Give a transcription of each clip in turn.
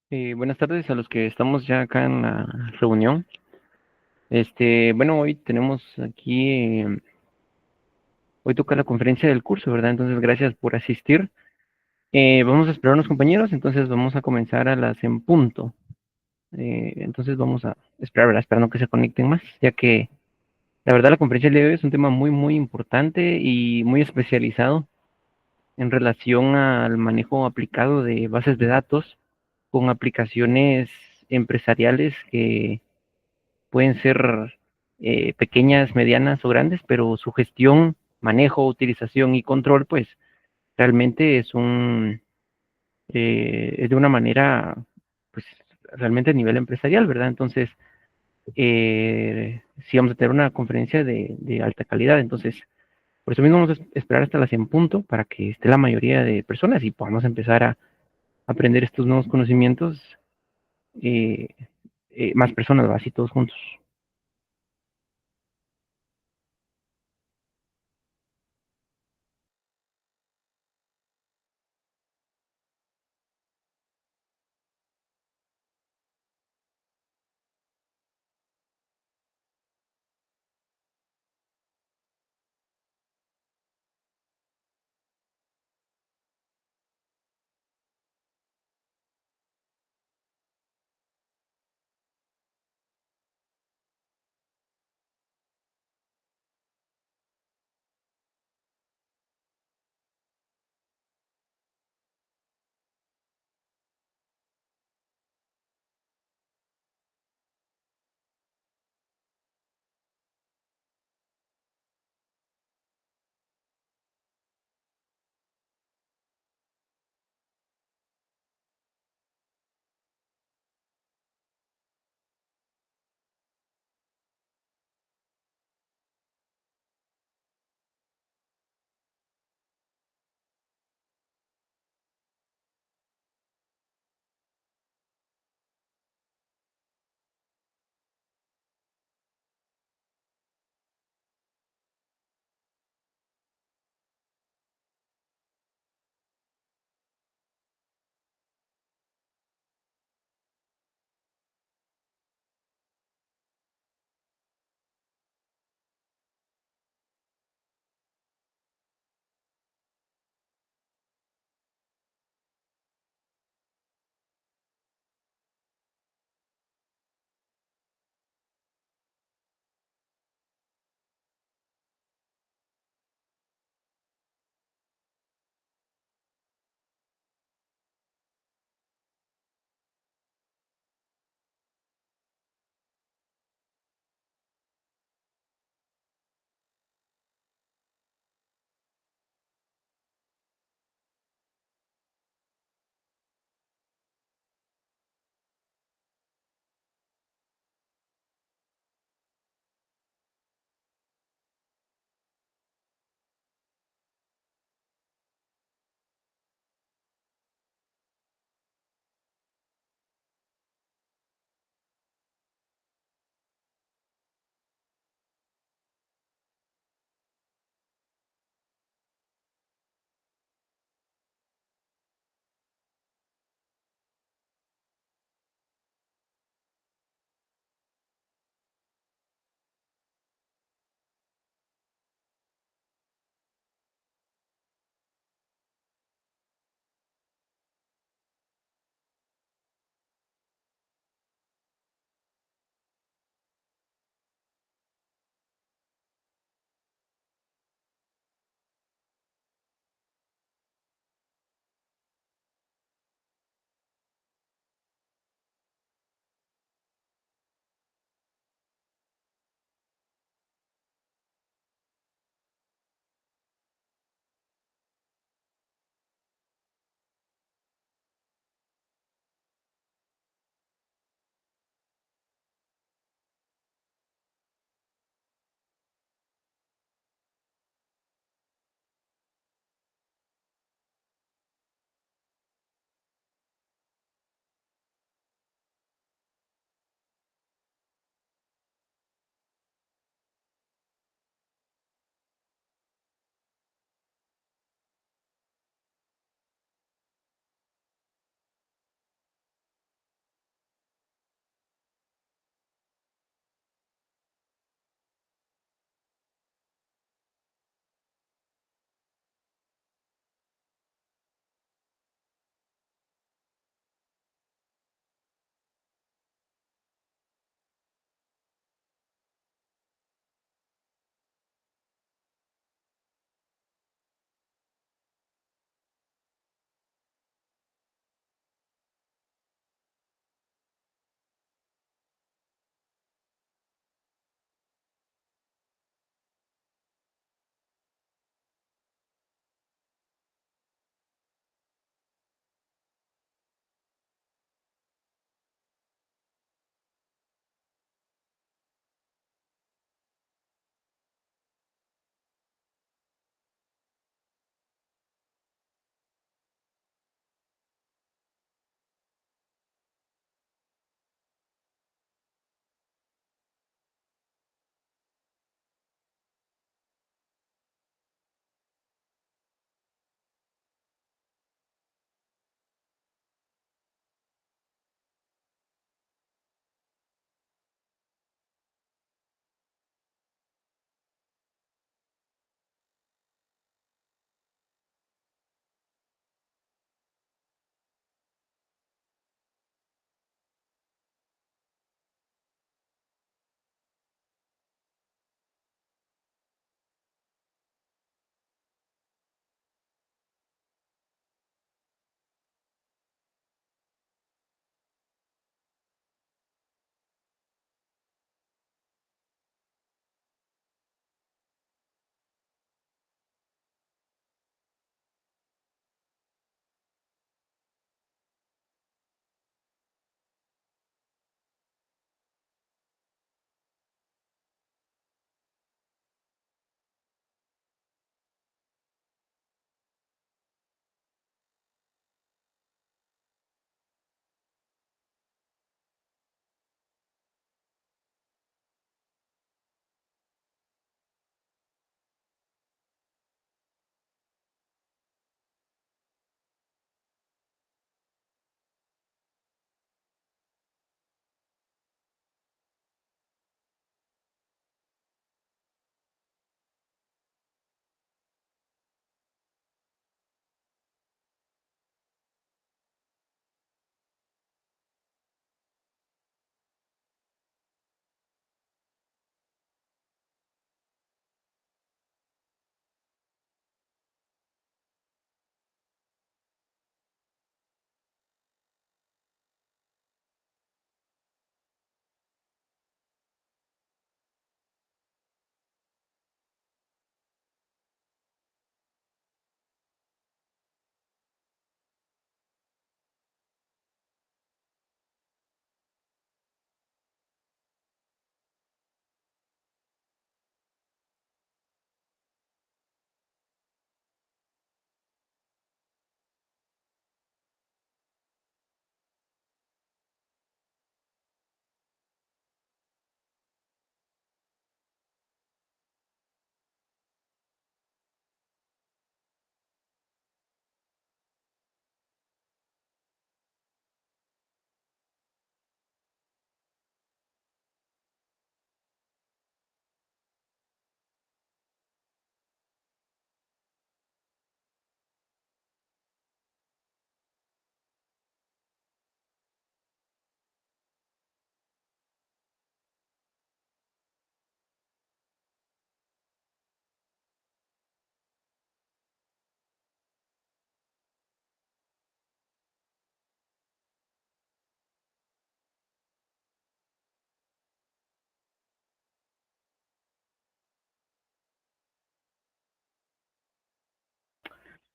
Buenas tardes a los que estamos ya acá en la reunión. Bueno, hoy tenemos aquí, hoy toca la conferencia del curso, ¿verdad? Entonces, gracias por asistir. Vamos a esperar a unos compañeros, entonces vamos a comenzar a las en punto. Entonces vamos a esperar, ¿verdad? Esperando que se conecten más, ya que la verdad la conferencia del día de hoy es un tema muy, muy importante y muy especializado en relación al manejo aplicado de bases de datos con aplicaciones empresariales que pueden ser pequeñas, medianas o grandes, pero su gestión, manejo, utilización y control, pues realmente es de una manera, pues realmente a nivel empresarial, ¿verdad? Entonces, sí vamos a tener una conferencia de alta calidad, entonces, por eso mismo vamos a esperar hasta las en punto para que esté la mayoría de personas y podamos empezar a aprender estos nuevos conocimientos, eh, más personas, así todos juntos.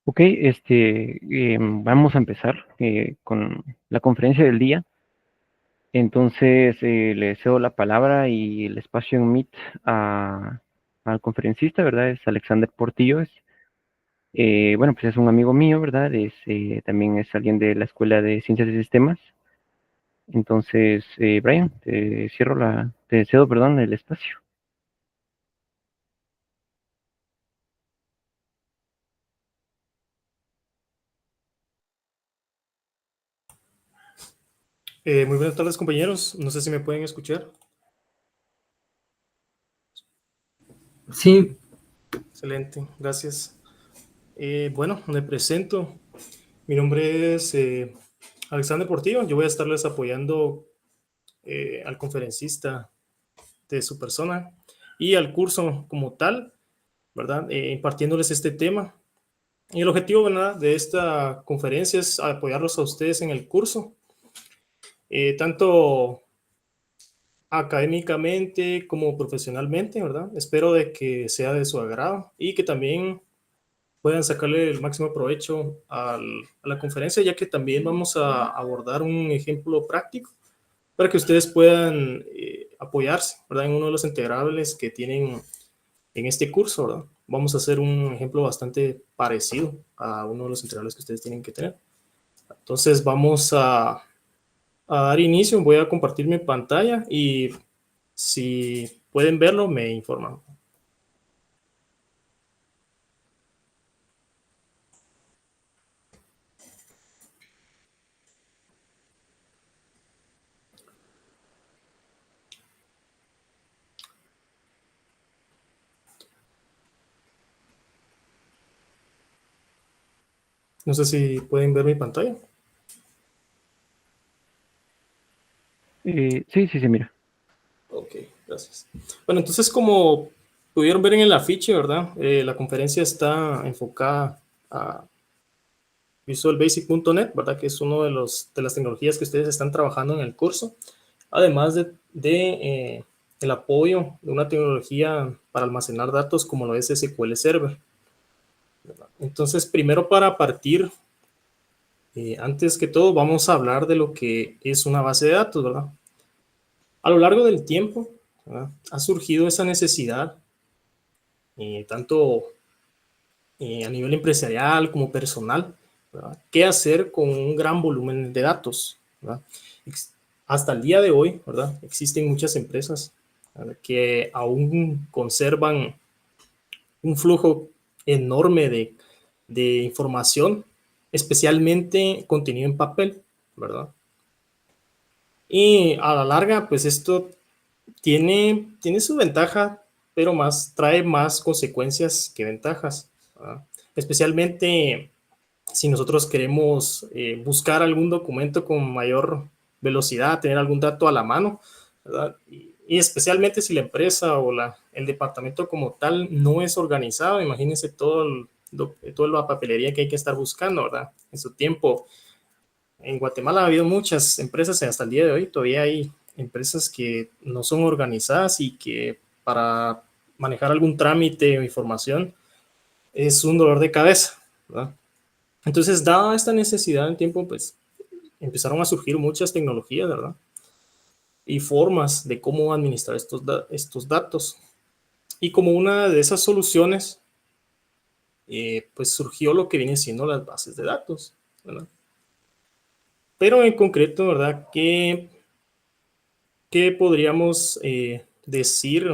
Ok, vamos a empezar con la conferencia del día. Entonces, le cedo la palabra y el espacio en Meet al conferencista, ¿verdad? Es Alexander Portillo. Bueno, pues es un amigo mío, ¿verdad? También es alguien de la Escuela de Ciencias de Sistemas. Entonces, Brian, te cedo, perdón, el espacio. Muy buenas tardes, compañeros. No sé si me pueden escuchar. Sí, Excelente, gracias. Bueno, me presento. Mi nombre es Alexander Portillo. Yo voy a estarles apoyando al conferencista de su persona y al curso como tal, ¿verdad? Impartiéndoles este tema. Y el objetivo, ¿verdad?, de esta conferencia es apoyarlos a ustedes en el curso, tanto académicamente como profesionalmente, ¿verdad? Espero de que sea de su agrado y que también puedan sacarle el máximo provecho a la conferencia, ya que también vamos a abordar un ejemplo práctico para que ustedes puedan apoyarse, ¿verdad?, en uno de los integrables que tienen en este curso, ¿verdad? Vamos a hacer un ejemplo bastante parecido a uno de los integrables que ustedes tienen que tener. Entonces vamos a dar inicio, voy a compartir mi pantalla y si pueden verlo, me informan. No sé si pueden ver mi pantalla. Sí, sí, sí, mira. Ok, gracias. Bueno, entonces como pudieron ver en el afiche, ¿verdad? La conferencia está enfocada a visualbasic.net, ¿verdad? Que es uno de las tecnologías que ustedes están trabajando en el curso, además de el apoyo de una tecnología para almacenar datos como lo es SQL Server, ¿verdad? Entonces, primero para partir, antes que todo, vamos a hablar de lo que es una base de datos, ¿verdad? A lo largo del tiempo, ¿verdad?, ha surgido esa necesidad, tanto a nivel empresarial como personal, ¿verdad?, qué hacer con un gran volumen de datos, ¿verdad? Hasta el día de hoy, ¿verdad?, existen muchas empresas, ¿verdad?, que aún conservan un flujo enorme de información, especialmente contenido en papel, ¿verdad? Y a la larga, pues esto tiene su ventaja, pero trae más consecuencias que ventajas, ¿verdad? Especialmente si nosotros queremos buscar algún documento con mayor velocidad, tener algún dato a la mano, ¿verdad? Y especialmente si la empresa o el departamento como tal no es organizado, imagínense toda la papelería que hay que estar buscando, ¿verdad? En su tiempo, en Guatemala ha habido muchas empresas y hasta el día de hoy todavía hay empresas que no son organizadas y que para manejar algún trámite o información es un dolor de cabeza, ¿verdad? Entonces, dada esta necesidad en tiempo, pues empezaron a surgir muchas tecnologías, ¿verdad? Y formas de cómo administrar estos datos. Y como una de esas soluciones, pues surgió lo que viene siendo las bases de datos, ¿verdad? Pero en concreto, ¿verdad? ¿Qué podríamos decir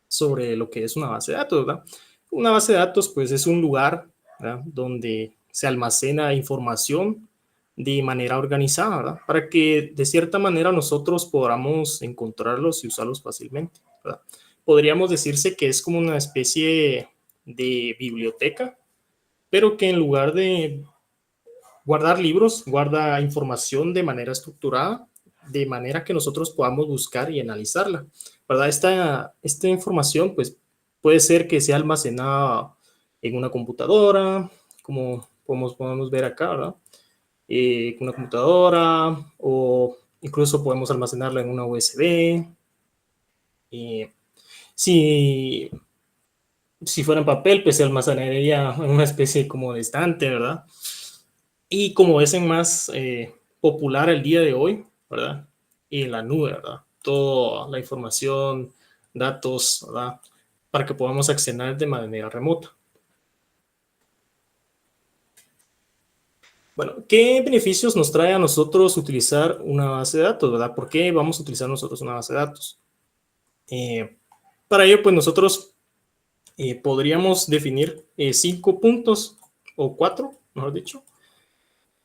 sobre lo que es una base de datos, ¿verdad? Una base de datos, pues, es un lugar, ¿verdad?, donde se almacena información de manera organizada, ¿verdad?, para que de cierta manera nosotros podamos encontrarlos y usarlos fácilmente, ¿verdad? Podríamos decirse que es como una especie de biblioteca, pero que en lugar de guardar libros, guarda información de manera estructurada, de manera que nosotros podamos buscar y analizarla, ¿verdad? Esta información, pues, puede ser que sea almacenada en una computadora, como podemos ver acá, ¿verdad? Una computadora, o incluso podemos almacenarla en una USB. Si Si fuera en papel, pues se almacenaría en una especie como de estante, ¿verdad? Y como es en más popular el día de hoy, ¿verdad? Y en la nube, ¿verdad? Toda la información, datos, ¿verdad? Para que podamos acceder de manera remota. Bueno, ¿qué beneficios nos trae a nosotros utilizar una base de datos, verdad? ¿Por qué vamos a utilizar nosotros una base de datos? Para ello, pues nosotros podríamos definir 5 puntos o 4, mejor dicho,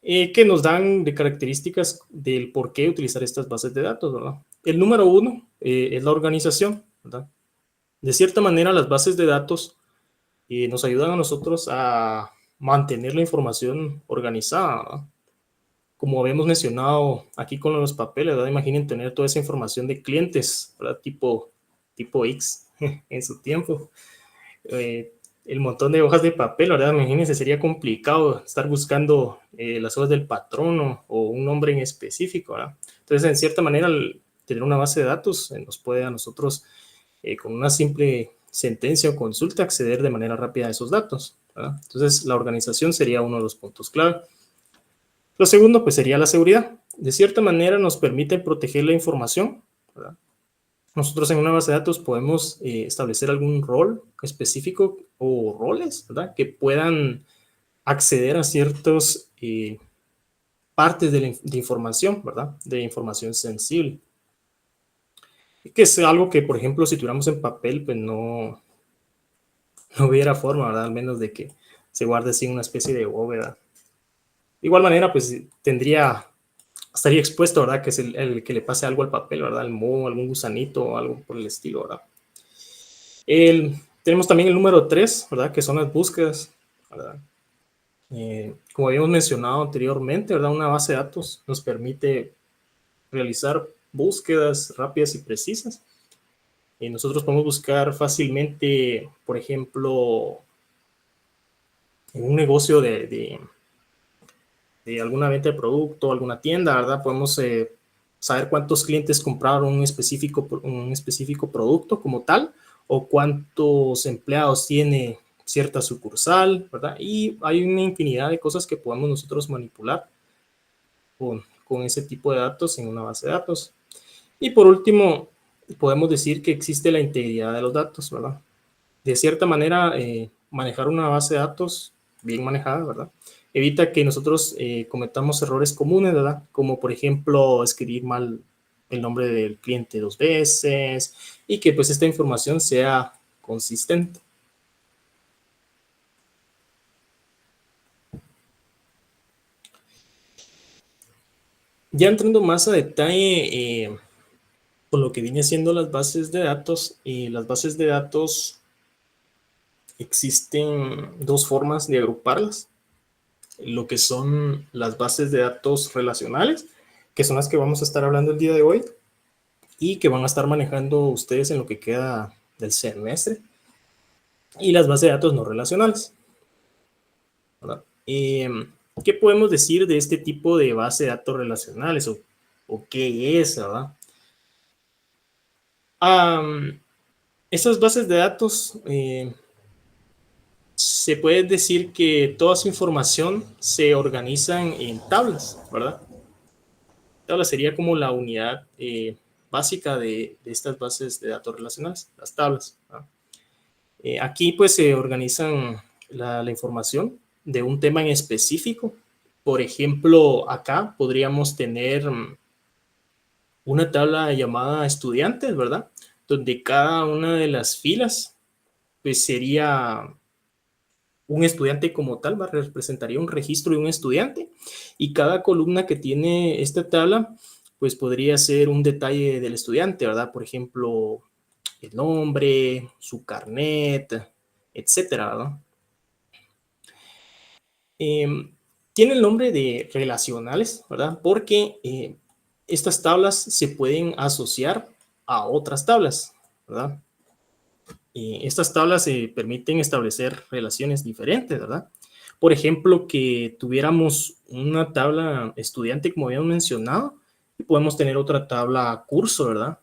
que nos dan de características del por qué utilizar estas bases de datos, ¿verdad? El número 1 es la organización, ¿verdad? De cierta manera, las bases de datos nos ayudan a nosotros a mantener la información organizada, ¿verdad? Como habíamos mencionado aquí con los papeles, ¿verdad? Imaginen tener toda esa información de clientes, ¿verdad? Tipo X en su tiempo. El montón de hojas de papel, ¿verdad? Imagínense, sería complicado estar buscando las hojas del patrono o un nombre en específico, ¿verdad? Entonces, en cierta manera, tener una base de datos nos puede a nosotros, con una simple sentencia o consulta, acceder de manera rápida a esos datos, ¿verdad? Entonces, la organización sería uno de los puntos clave. Lo segundo, pues, sería la seguridad. De cierta manera, nos permite proteger la información, ¿verdad? Nosotros en una base de datos podemos establecer algún rol específico o roles, ¿verdad? Que puedan acceder a ciertas partes de información, ¿verdad? De información sensible. Que es algo que, por ejemplo, si tuviéramos en papel, pues no hubiera forma, ¿verdad? Al menos de que se guarde así una especie de bóveda. De igual manera, pues estaría expuesto, ¿verdad? Que es el que le pase algo al papel, ¿verdad? El moho, algún gusanito o algo por el estilo, ¿verdad? Tenemos también el número 3, ¿verdad? Que son las búsquedas, ¿verdad? Como habíamos mencionado anteriormente, ¿verdad? Una base de datos nos permite realizar búsquedas rápidas y precisas. Nosotros podemos buscar fácilmente, por ejemplo, en un negocio de alguna venta de producto, alguna tienda, ¿verdad? Podemos saber cuántos clientes compraron un específico producto como tal, o cuántos empleados tiene cierta sucursal, ¿verdad? Y hay una infinidad de cosas que podemos nosotros manipular con ese tipo de datos en una base de datos. Y por último, podemos decir que existe la integridad de los datos, ¿verdad? De cierta manera, manejar una base de datos bien manejada, ¿verdad? Evita que nosotros cometamos errores comunes, ¿verdad? Como por ejemplo escribir mal el nombre del cliente 2 veces y que pues esta información sea consistente. Ya entrando más a detalle con lo que viene siendo las bases de datos, las bases de datos existen dos formas de agruparlas. Lo que son las bases de datos relacionales, que son las que vamos a estar hablando el día de hoy y que van a estar manejando ustedes en lo que queda del semestre, y las bases de datos no relacionales, ¿verdad? ¿Qué podemos decir de este tipo de base de datos relacionales o qué es, verdad? Estas bases de datos se puede decir que toda su información se organizan en tablas, ¿verdad? Tabla sería como la unidad básica de estas bases de datos relacionales, las tablas, ¿no? Aquí pues se organizan la información de un tema en específico. Por ejemplo, acá podríamos tener una tabla llamada estudiantes, ¿verdad? Donde cada una de las filas pues sería un estudiante como tal, representaría un registro de un estudiante, y cada columna que tiene esta tabla pues podría ser un detalle del estudiante, ¿verdad? Por ejemplo, el nombre, su carnet, etcétera, ¿verdad? Tiene el nombre de relacionales, ¿verdad? Porque estas tablas se pueden asociar a otras tablas, ¿verdad? Estas tablas permiten establecer relaciones diferentes, ¿verdad? Por ejemplo, que tuviéramos una tabla estudiante, como habíamos mencionado, y podemos tener otra tabla curso, ¿verdad?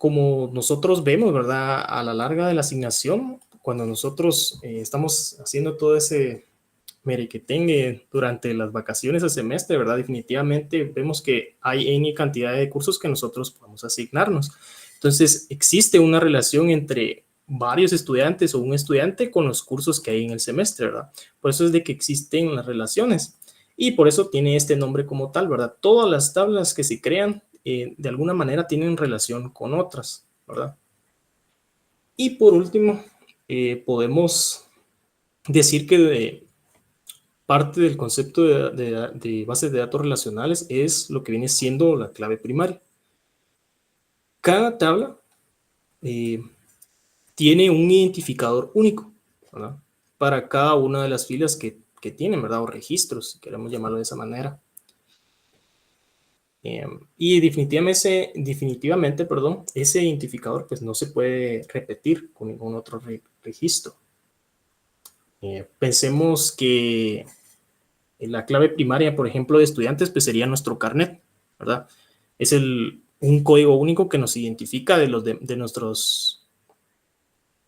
como nosotros vemos, ¿verdad? A la larga de la asignación, cuando nosotros estamos haciendo todo ese merequetengue durante las vacaciones del semestre, ¿verdad? Definitivamente vemos que hay N cantidad de cursos que nosotros podemos asignarnos. Entonces, existe una relación entre varios estudiantes o un estudiante con los cursos que hay en el semestre, ¿verdad? Por eso es de que existen las relaciones y por eso tiene este nombre como tal, ¿verdad? Todas las tablas que se crean de alguna manera tienen relación con otras, ¿verdad? Y por último, podemos decir que parte del concepto de bases de datos relacionales es lo que viene siendo la clave primaria. Cada tabla tiene un identificador único, ¿verdad? Para cada una de las filas que tienen, ¿verdad? O registros, si queremos llamarlo de esa manera. Y definitivamente, perdón, ese identificador pues no se puede repetir con ningún otro registro. Pensemos que la clave primaria, por ejemplo, de estudiantes, pues sería nuestro carnet, ¿verdad? Es un código único que nos identifica de nuestros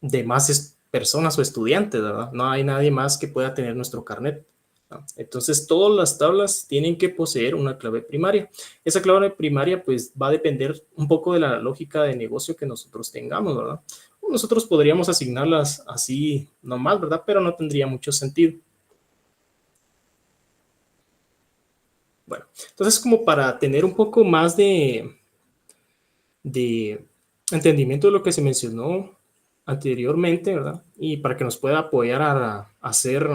demás personas o estudiantes, ¿verdad? No hay nadie más que pueda tener nuestro carnet, ¿no? Entonces, todas las tablas tienen que poseer una clave primaria. Esa clave primaria, pues, va a depender un poco de la lógica de negocio que nosotros tengamos, ¿verdad? Nosotros podríamos asignarlas así nomás, ¿verdad? Pero no tendría mucho sentido. Bueno, entonces como para tener un poco más de entendimiento de lo que se mencionó anteriormente, ¿verdad? Y para que nos pueda apoyar a hacer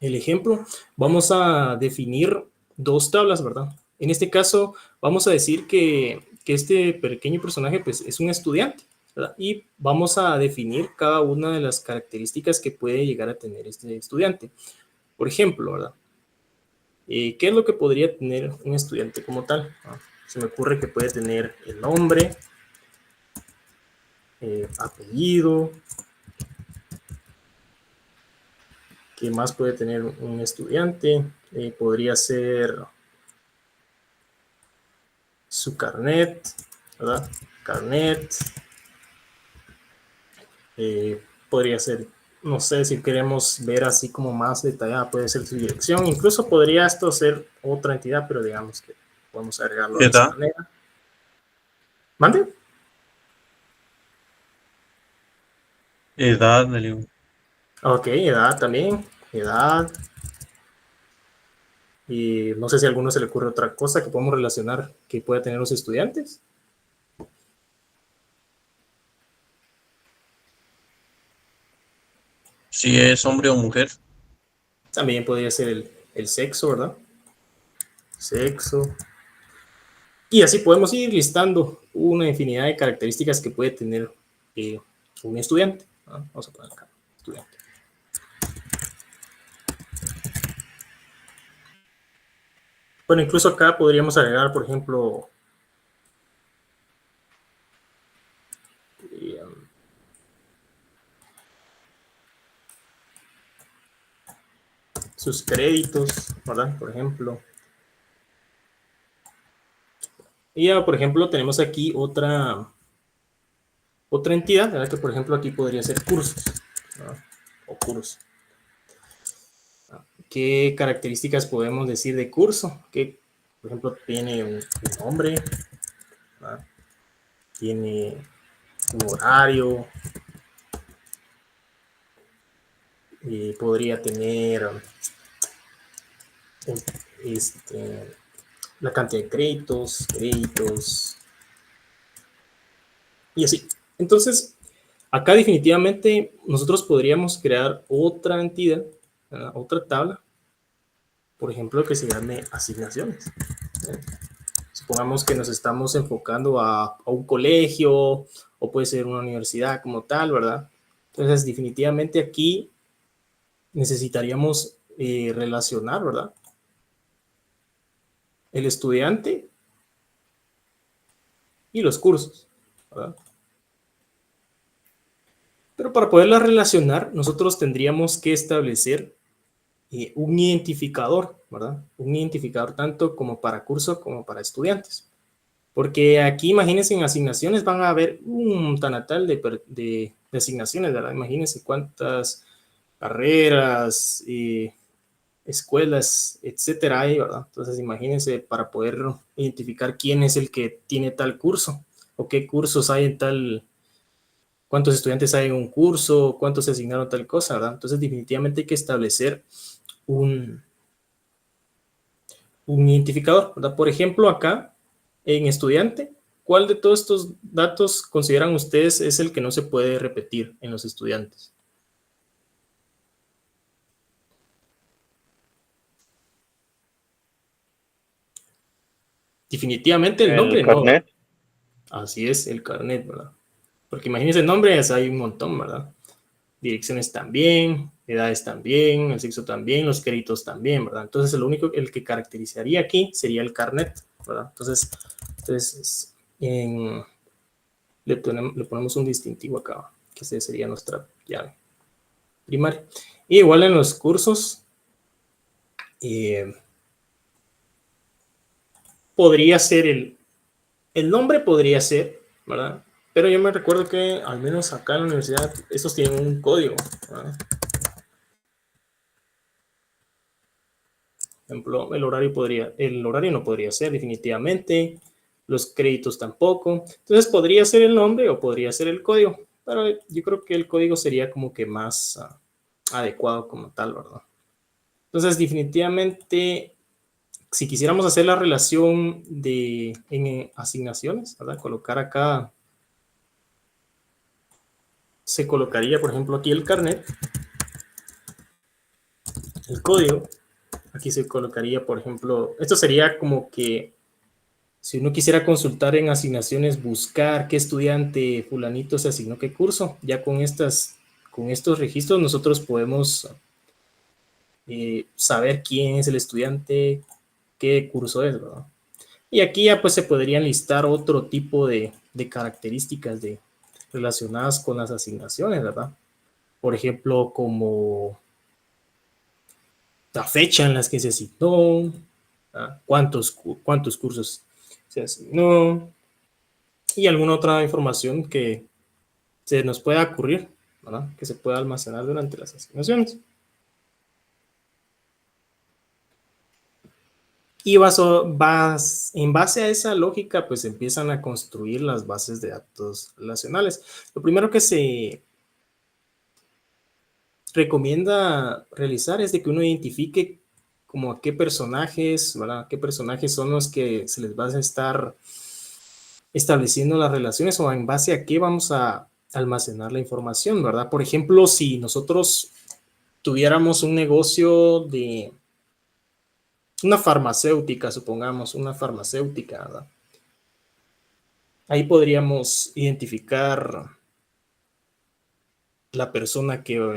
el ejemplo, vamos a definir dos tablas, ¿verdad? En este caso, vamos a decir que este pequeño personaje pues, es un estudiante, ¿verdad? Y vamos a definir cada una de las características que puede llegar a tener este estudiante. Por ejemplo, ¿verdad? ¿Qué es lo que podría tener un estudiante como tal? Se me ocurre que puede tener el nombre, apellido. ¿Qué más puede tener un estudiante? Podría ser su carnet, ¿verdad? Carnet. Podría ser, no sé, si queremos ver así como más detallada, puede ser su dirección. Incluso podría esto ser otra entidad, pero digamos que podemos agregarlo de esa manera. ¿Mande? Edad, Nelly. Ok, edad también. Edad. Y no sé si a alguno se le ocurre otra cosa que podemos relacionar que pueda tener los estudiantes. Si es hombre o mujer. También podría ser el sexo, ¿verdad? Sexo. Y así podemos ir listando una infinidad de características que puede tener un estudiante. Vamos a poner acá, estudiante. Bueno, incluso acá podríamos agregar, por ejemplo, sus créditos, ¿verdad? Por ejemplo. Y ya, por ejemplo, tenemos aquí otra entidad, ¿verdad? Que por ejemplo aquí podría ser cursos, ¿verdad? O curso. ¿Qué características podemos decir de curso? Que, por ejemplo, tiene un nombre, ¿verdad? Tiene un horario, podría tener la cantidad de créditos, y así. Entonces, acá definitivamente nosotros podríamos crear otra entidad, ¿verdad? Otra tabla, por ejemplo, que se llame asignaciones. Supongamos que nos estamos enfocando a un colegio o puede ser una universidad como tal, ¿verdad? Entonces, definitivamente aquí necesitaríamos relacionar, ¿verdad? El estudiante y los cursos, ¿verdad? Pero para poderlas relacionar, nosotros tendríamos que establecer un identificador, ¿verdad? Un identificador tanto como para curso como para estudiantes. Porque aquí, imagínense, en asignaciones van a haber un tanatal de asignaciones, ¿verdad? Imagínense cuántas carreras, escuelas, etcétera hay, ¿verdad? Entonces, imagínense para poder identificar quién es el que tiene tal curso o qué cursos hay en tal, cuántos estudiantes hay en un curso, cuántos se asignaron tal cosa, ¿verdad? Entonces, definitivamente hay que establecer un identificador, ¿verdad? Por ejemplo, acá en estudiante, ¿cuál de todos estos datos consideran ustedes es el que no se puede repetir en los estudiantes? Definitivamente el nombre El no. carnet. Así es, el carnet, ¿verdad? Porque imagínense nombres, hay un montón, ¿verdad? Direcciones también, edades también, el sexo también, los créditos también, ¿verdad? Entonces, el único, el que caracterizaría aquí sería el carnet, ¿verdad? Entonces le ponemos un distintivo acá, que ese sería nuestra llave primaria. Y igual en los cursos, podría ser el nombre podría ser, ¿verdad? Pero yo me recuerdo que al menos acá en la universidad, estos tienen un código, ¿verdad? Por ejemplo, el horario no podría ser definitivamente, los créditos tampoco. Entonces podría ser el nombre o podría ser el código, pero yo creo que el código sería como que más adecuado como tal, ¿verdad? Entonces definitivamente, si quisiéramos hacer la relación en asignaciones, ¿verdad? Colocar acá, se colocaría, por ejemplo, aquí el carnet, el código. Aquí se colocaría, por ejemplo, esto sería como que si uno quisiera consultar en asignaciones, buscar qué estudiante fulanito se asignó qué curso, ya con estos registros nosotros podemos saber quién es el estudiante, qué curso es, ¿verdad? Y aquí ya pues se podrían listar otro tipo de características relacionadas con las asignaciones, ¿verdad? Por ejemplo, como la fecha en las que se asignó, cuántos cursos se asignó y alguna otra información que se nos pueda ocurrir, ¿verdad? Que se pueda almacenar durante las asignaciones. Y en base a esa lógica, pues empiezan a construir las bases de datos relacionales. Lo primero que se recomienda realizar es de que uno identifique como a qué personajes, ¿verdad? ¿Qué personajes son los que se les va a estar estableciendo las relaciones o en base a qué vamos a almacenar la información, ¿verdad? Por ejemplo, si nosotros tuviéramos un negocio de una farmacéutica, supongamos, una farmacéutica, ¿verdad? Ahí podríamos identificar la persona que va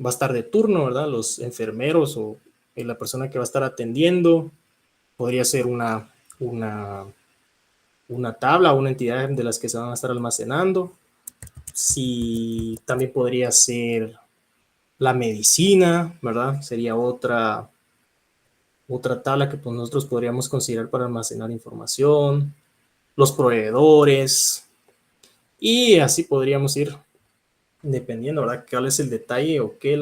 a estar de turno, ¿verdad? Los enfermeros o la persona que va a estar atendiendo. Podría ser una tabla, una entidad de las que se van a estar almacenando. Si también podría ser la medicina, ¿verdad? Sería otra tabla que pues, nosotros podríamos considerar para almacenar información. Los proveedores. Y así podríamos ir dependiendo, ¿verdad? ¿Cuál es el detalle o qué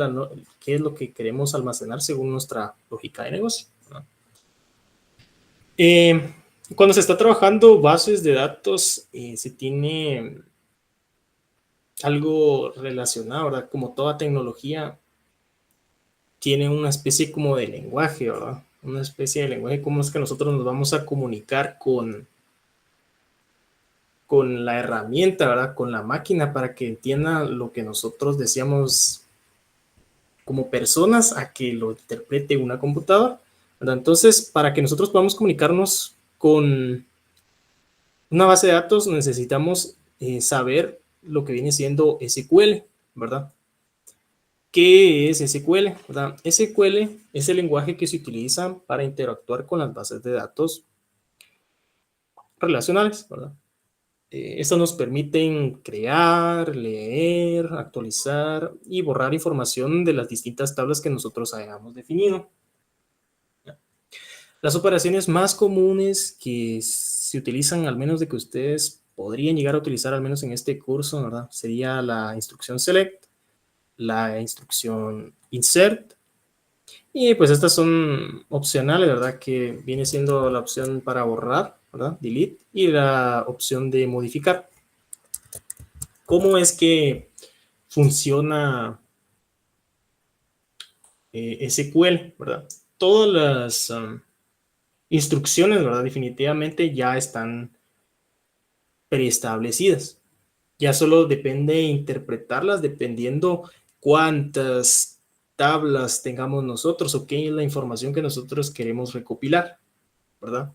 es lo que queremos almacenar según nuestra lógica de negocio? ¿No? Cuando se está trabajando bases de datos, se tiene algo relacionado, ¿verdad? Como toda tecnología, tiene una especie como de lenguaje, ¿verdad? Una especie de lenguaje, cómo es que nosotros nos vamos a comunicar con la herramienta, ¿verdad? Con la máquina para que entienda lo que nosotros decíamos como personas a que lo interprete una computadora, ¿verdad? Entonces, para que nosotros podamos comunicarnos con una base de datos, necesitamos saber lo que viene siendo SQL, ¿verdad? ¿Qué es SQL? ¿Verdad? SQL es el lenguaje que se utiliza para interactuar con las bases de datos relacionales, ¿verdad? Estas nos permiten crear, leer, actualizar y borrar información de las distintas tablas que nosotros hayamos definido. Las operaciones más comunes que se utilizan, al menos de que ustedes podrían llegar a utilizar, al menos en este curso, ¿verdad? Sería la instrucción select, la instrucción insert, y pues estas son opcionales, ¿verdad? Que viene siendo la opción para borrar, ¿verdad? Delete, y la opción de modificar. ¿Cómo es que funciona SQL, ¿verdad? Todas las instrucciones, ¿verdad? Definitivamente ya están preestablecidas. Ya solo depende interpretarlas dependiendo cuántas tablas tengamos nosotros o qué es la información que nosotros queremos recopilar, ¿verdad?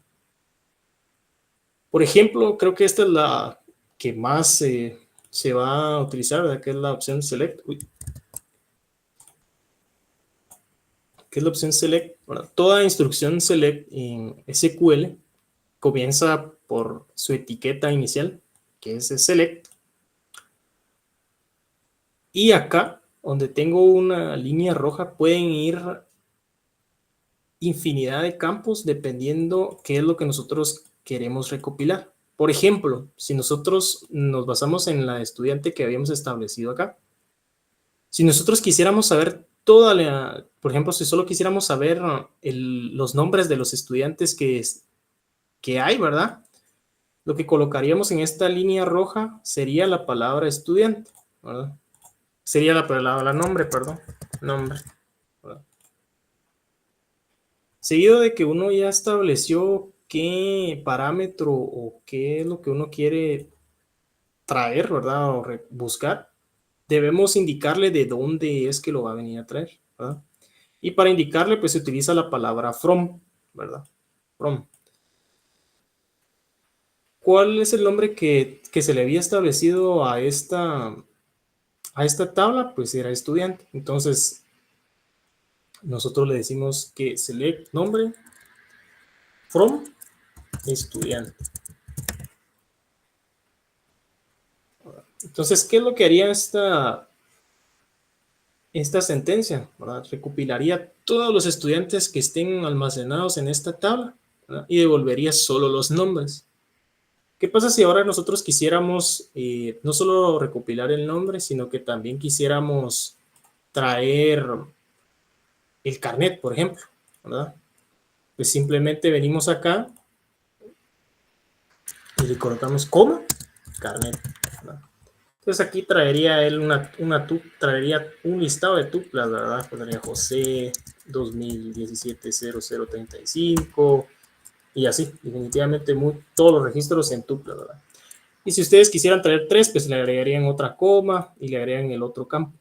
Por ejemplo, creo que esta es la que más se va a utilizar, ¿verdad? Que es la opción select. Uy. ¿Qué es la opción select? Bueno, toda instrucción select en SQL comienza por su etiqueta inicial, que es select. Y acá, donde tengo una línea roja, pueden ir infinidad de campos dependiendo qué es lo que nosotros queremos recopilar. Por ejemplo, si nosotros nos basamos en la estudiante que habíamos establecido acá, si nosotros quisiéramos saber toda la, por ejemplo, si solo quisiéramos saber los nombres de los estudiantes que hay, ¿verdad? Lo que colocaríamos en esta línea roja sería la palabra estudiante, ¿verdad? Sería la palabra nombre, perdón, nombre, ¿verdad? Seguido de que uno ya estableció qué parámetro o qué es lo que uno quiere traer, ¿verdad? O buscar, debemos indicarle de dónde es que lo va a venir a traer, ¿verdad? Y para indicarle, pues se utiliza la palabra from, ¿verdad? From. ¿Cuál es el nombre que se le había establecido a esta tabla? Pues era estudiante. Entonces, nosotros le decimos que select nombre from estudiante. Entonces, ¿qué es lo que haría esta sentencia? ¿Verdad? Recopilaría todos los estudiantes que estén almacenados en esta tabla, ¿verdad? Y devolvería solo los nombres. ¿Qué pasa si ahora nosotros quisiéramos no solo recopilar el nombre, sino que también quisiéramos traer el carnet, por ejemplo, ¿verdad? Pues simplemente venimos acá y le colocamos coma, carnet, ¿verdad? Entonces aquí traería él traería un listado de tuplas, ¿verdad? Pondría José 2017-0035 y así, definitivamente todos los registros en tuplas, ¿verdad? Y si ustedes quisieran traer 3, pues le agregarían otra coma y le agregan el otro campo.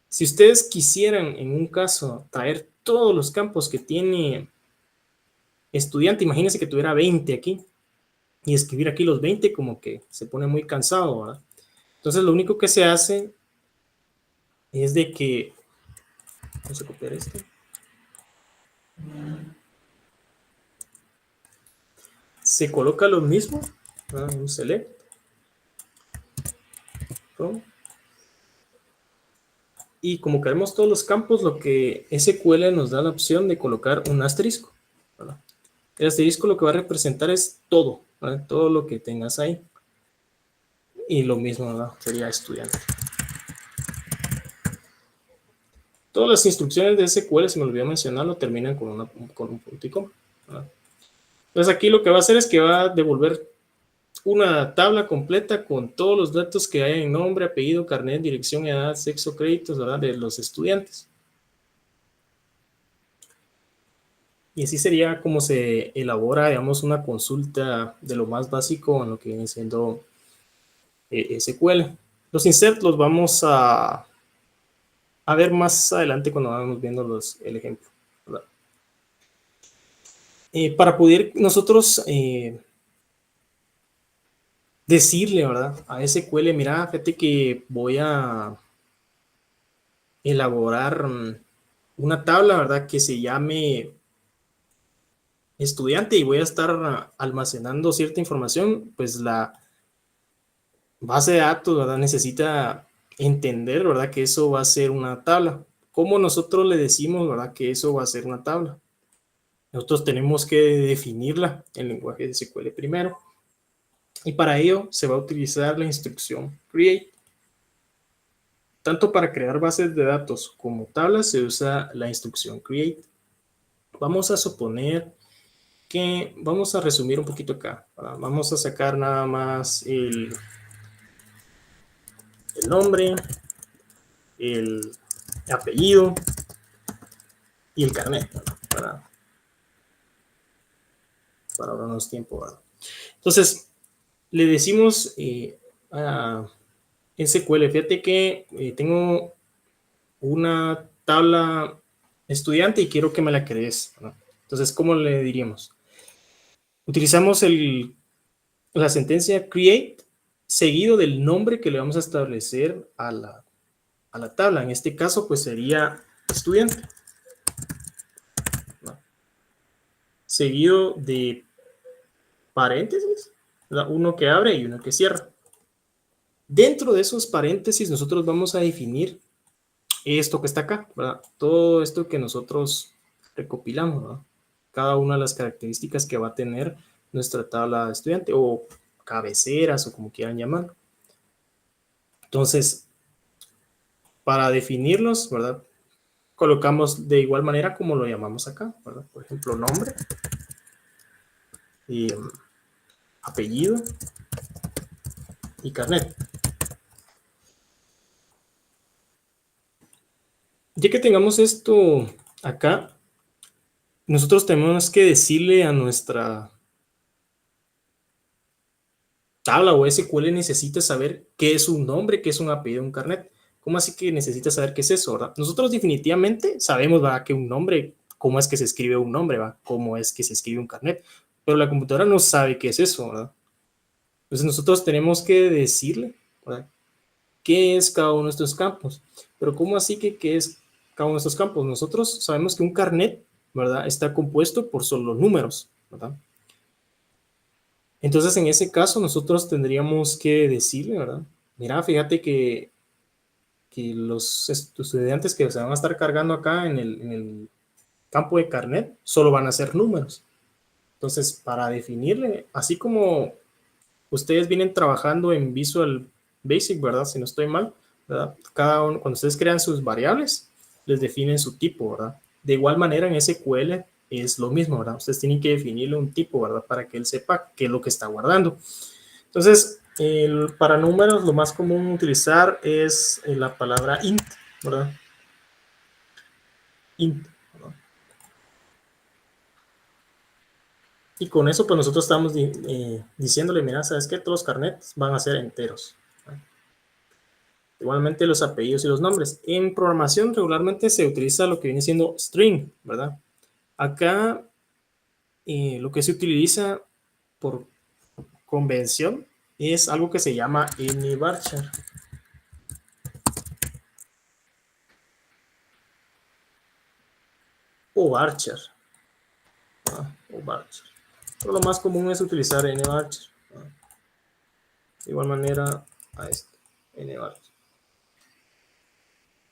Si ustedes quisieran, en un caso, traer todos los campos que tiene estudiante, imagínense que tuviera 20 aquí y escribir aquí los 20 como que se pone muy cansado, ¿verdad? Entonces lo único que se hace es de que, vamos a copiar esto, se coloca lo mismo, ¿verdad? Un select, ¿no? Y como queremos todos los campos, lo que SQL nos da la opción de colocar un asterisco, ¿verdad? El asterisco lo que va a representar es todo, ¿verdad? Todo lo que tengas ahí. Y lo mismo, ¿verdad? Sería estudiante. Todas las instrucciones de SQL, se me olvidó mencionarlo, terminan con un punto y coma, ¿verdad? Entonces aquí lo que va a hacer es que va a devolver una tabla completa con todos los datos que hay en nombre, apellido, carnet, dirección, edad, sexo, créditos, ¿verdad? De los estudiantes. Y así sería como se elabora, digamos, una consulta de lo más básico en lo que viene siendo SQL. Los insert los vamos a ver más adelante cuando vamos viendo el ejemplo, ¿verdad? Para poder nosotros decirle, ¿verdad? A SQL, mira, fíjate que voy a elaborar una tabla, ¿verdad? Que se llame estudiante y voy a estar almacenando cierta información, pues la base de datos, ¿verdad? Necesita entender, ¿verdad? Que eso va a ser una tabla. ¿Cómo nosotros le decimos, ¿verdad? Que eso va a ser una tabla. Nosotros tenemos que definirla en lenguaje de SQL primero. Y para ello se va a utilizar la instrucción create. Tanto para crear bases de datos como tablas se usa la instrucción create. Vamos a suponer que vamos a resumir un poquito acá. Vamos a sacar nada más el nombre, el apellido y el carnet, para ahorrarnos tiempo, ¿verdad? Entonces, le decimos a SQL, fíjate que tengo una tabla estudiante y quiero que me la crees, ¿no? Entonces, ¿cómo le diríamos? Utilizamos la sentencia create seguido del nombre que le vamos a establecer a la tabla. En este caso, pues sería estudiante, ¿no? Seguido de paréntesis, uno que abre y uno que cierra. Dentro de esos paréntesis nosotros vamos a definir esto que está acá, ¿verdad? Todo esto que nosotros recopilamos, ¿verdad? Cada una de las características que va a tener nuestra tabla de estudiante o cabeceras o como quieran llamarlo. Entonces, para definirlos, ¿verdad? Colocamos de igual manera como lo llamamos acá, ¿verdad? Por ejemplo, nombre y apellido y carnet. Ya que tengamos esto acá, nosotros tenemos que decirle a nuestra tabla o SQL necesita saber qué es un nombre, qué es un apellido, un carnet. ¿Cómo así que necesita saber qué es eso, verdad? Nosotros definitivamente sabemos, ¿verdad?, que un nombre, cómo es que se escribe un nombre, ¿verdad? Cómo es que se escribe un carnet. Pero la computadora no sabe qué es eso, ¿verdad? Entonces nosotros tenemos que decirle, ¿verdad?, qué es cada uno de estos campos. Pero ¿cómo así que qué es cada uno de estos campos? Nosotros sabemos que un carnet, ¿verdad?, está compuesto por solo números, ¿verdad? Entonces, en ese caso, nosotros tendríamos que decirle, ¿verdad? Mira, fíjate que los estudiantes que se van a estar cargando acá en el campo de carnet solo van a ser números. Entonces, para definirle, así como ustedes vienen trabajando en Visual Basic, ¿verdad? Si no estoy mal, ¿verdad? Cada uno, cuando ustedes crean sus variables, les definen su tipo, ¿verdad? De igual manera en SQL es lo mismo, ¿verdad? Ustedes tienen que definirle un tipo, ¿verdad? Para que él sepa qué es lo que está guardando. Entonces, para números, lo más común utilizar es la palabra int, ¿verdad? Int, ¿verdad? Y con eso, pues nosotros estamos diciéndole, mira, ¿sabes qué? Todos los carnets van a ser enteros, ¿verdad? Igualmente los apellidos y los nombres. En programación regularmente se utiliza lo que viene siendo string, ¿verdad? Acá lo que se utiliza por convención es algo que se llama nvarchar. O varchar. O varchar. Pero lo más común es utilizar nvarchar. De igual manera a esto, nvarchar.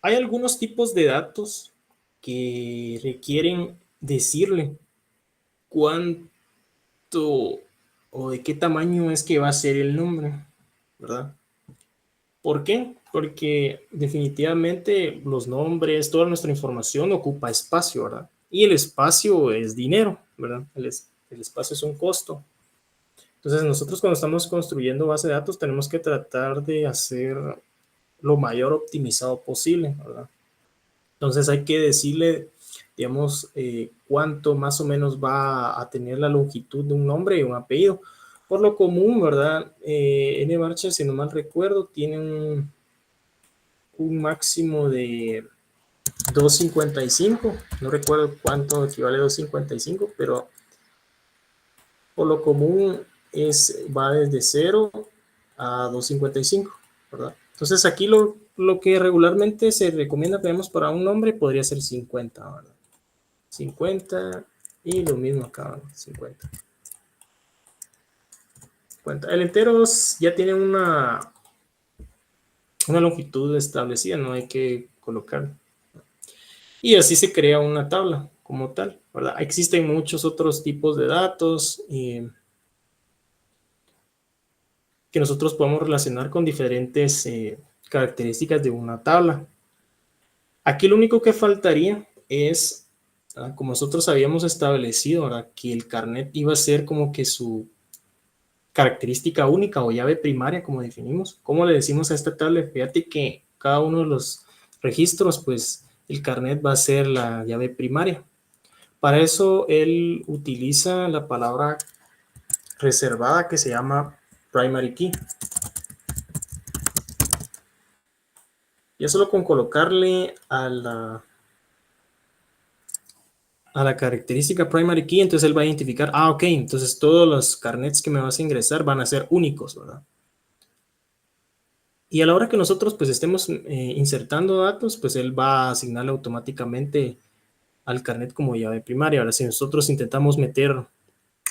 Hay algunos tipos de datos que requieren decirle cuánto o de qué tamaño es que va a ser el nombre, ¿verdad? ¿Por qué? Porque definitivamente los nombres, toda nuestra información ocupa espacio, ¿verdad? Y el espacio es dinero, ¿verdad? El espacio es un costo. Entonces nosotros cuando estamos construyendo base de datos tenemos que tratar de hacer lo mayor optimizado posible, ¿verdad? Entonces hay que decirle, digamos, cuánto más o menos va a tener la longitud de un nombre y un apellido. Por lo común, ¿verdad? nvarchar, si no mal recuerdo, tiene un máximo de 255. No recuerdo cuánto equivale a 255, pero por lo común va desde 0 a 255, ¿verdad? Entonces aquí lo que regularmente se recomienda, digamos, para un nombre podría ser 50, ¿verdad? 50 y lo mismo acá, 50. El entero ya tiene una longitud establecida, no hay que colocar. Y así se crea una tabla como tal, ¿verdad? Existen muchos otros tipos de datos. que nosotros podemos relacionar con diferentes características de una tabla. Aquí lo único que faltaría es, como nosotros habíamos establecido, ¿verdad?, que el carnet iba a ser como que su característica única o llave primaria, como definimos. ¿Cómo le decimos a esta tabla? Fíjate que cada uno de los registros, pues el carnet va a ser la llave primaria. Para eso él utiliza la palabra reservada que se llama primary key. Ya solo con colocarle a la característica primary key, entonces él va a identificar, ok, entonces todos los carnets que me vas a ingresar van a ser únicos, ¿verdad? Y a la hora que nosotros pues estemos insertando datos, pues él va a asignarle automáticamente al carnet como llave primaria. Ahora, si nosotros intentamos meter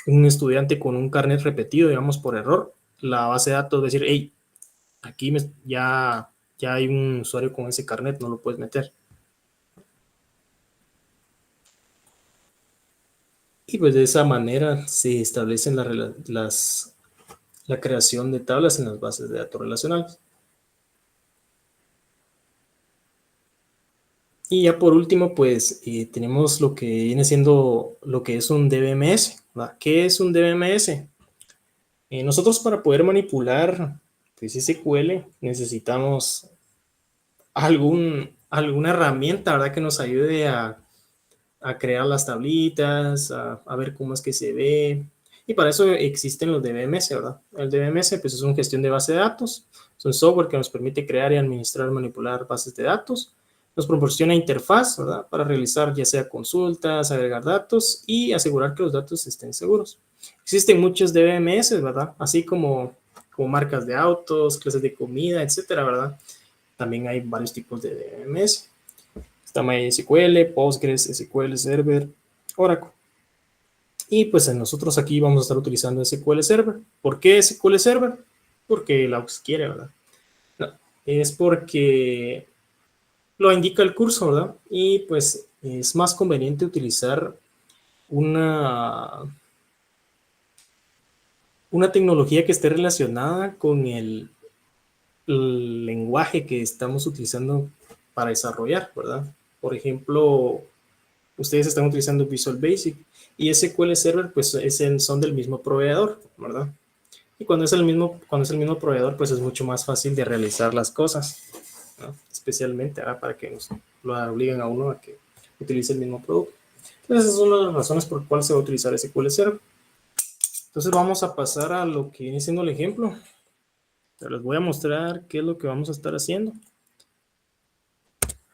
un estudiante con un carnet repetido, digamos por error, la base de datos va a decir, hey, aquí ya hay un usuario con ese carnet, no lo puedes meter. Y pues de esa manera se establecen la creación de tablas en las bases de datos relacionales. Y ya por último, pues tenemos lo que viene siendo lo que es un DBMS, ¿verdad? ¿Qué es un DBMS? Nosotros para poder manipular pues, SQL necesitamos alguna herramienta, ¿verdad?, que nos ayude a crear las tablitas, a ver cómo es que se ve. Y para eso existen los DBMS, ¿verdad? El DBMS pues, es una gestión de base de datos. Es un software que nos permite crear y administrar, manipular bases de datos. Nos proporciona interfaz, ¿verdad?, para realizar ya sea consultas, agregar datos y asegurar que los datos estén seguros. Existen muchos DBMS, ¿verdad? Así como marcas de autos, clases de comida, etcétera, ¿verdad? También hay varios tipos de DBMS. Está MySQL, Postgres, SQL Server, Oracle. Y pues nosotros aquí vamos a estar utilizando SQL Server. ¿Por qué SQL Server? Porque la UX quiere, ¿verdad? No, es porque lo indica el curso, ¿verdad? Y pues es más conveniente utilizar una tecnología que esté relacionada con el lenguaje que estamos utilizando para desarrollar, ¿verdad? Por ejemplo, ustedes están utilizando Visual Basic y SQL Server pues son del mismo proveedor, ¿verdad? Y cuando es el mismo proveedor pues es mucho más fácil de realizar las cosas, ¿no? Especialmente para que nos lo obliguen a uno a que utilice el mismo producto. Entonces esa es una de las razones por las cuales se va a utilizar SQL Server. Entonces vamos a pasar a lo que viene siendo el ejemplo. Les voy a mostrar qué es lo que vamos a estar haciendo.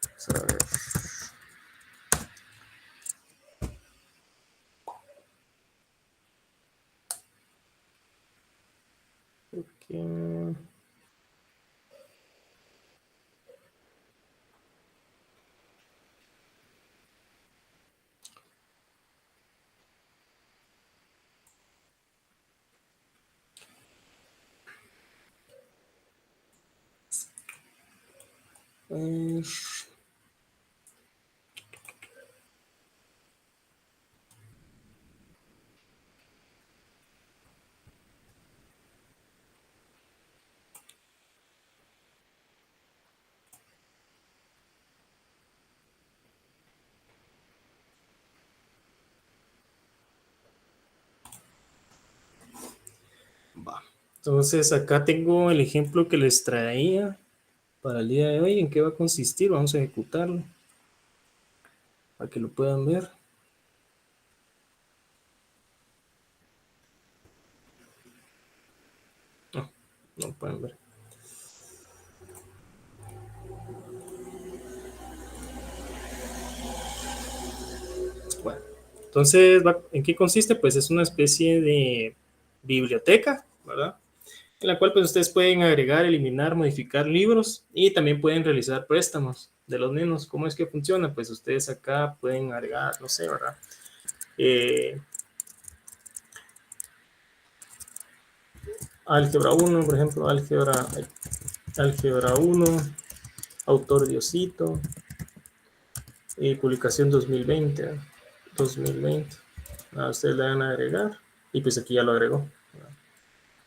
Vamos a ver. Okay. Entonces acá tengo el ejemplo que les traía para el día de hoy. ¿En qué va a consistir? Vamos a ejecutarlo para que lo puedan ver. No pueden ver. Bueno, entonces, ¿en qué consiste? Pues es una especie de biblioteca, ¿verdad? En la cual pues ustedes pueden agregar, eliminar, modificar libros y también pueden realizar préstamos de los mismos. ¿Cómo es que funciona? Pues ustedes acá pueden agregar, no sé, ¿verdad? Álgebra 1, por ejemplo, álgebra 1, autor Diosito, publicación 2020. Ustedes le van a agregar y pues aquí ya lo agregó.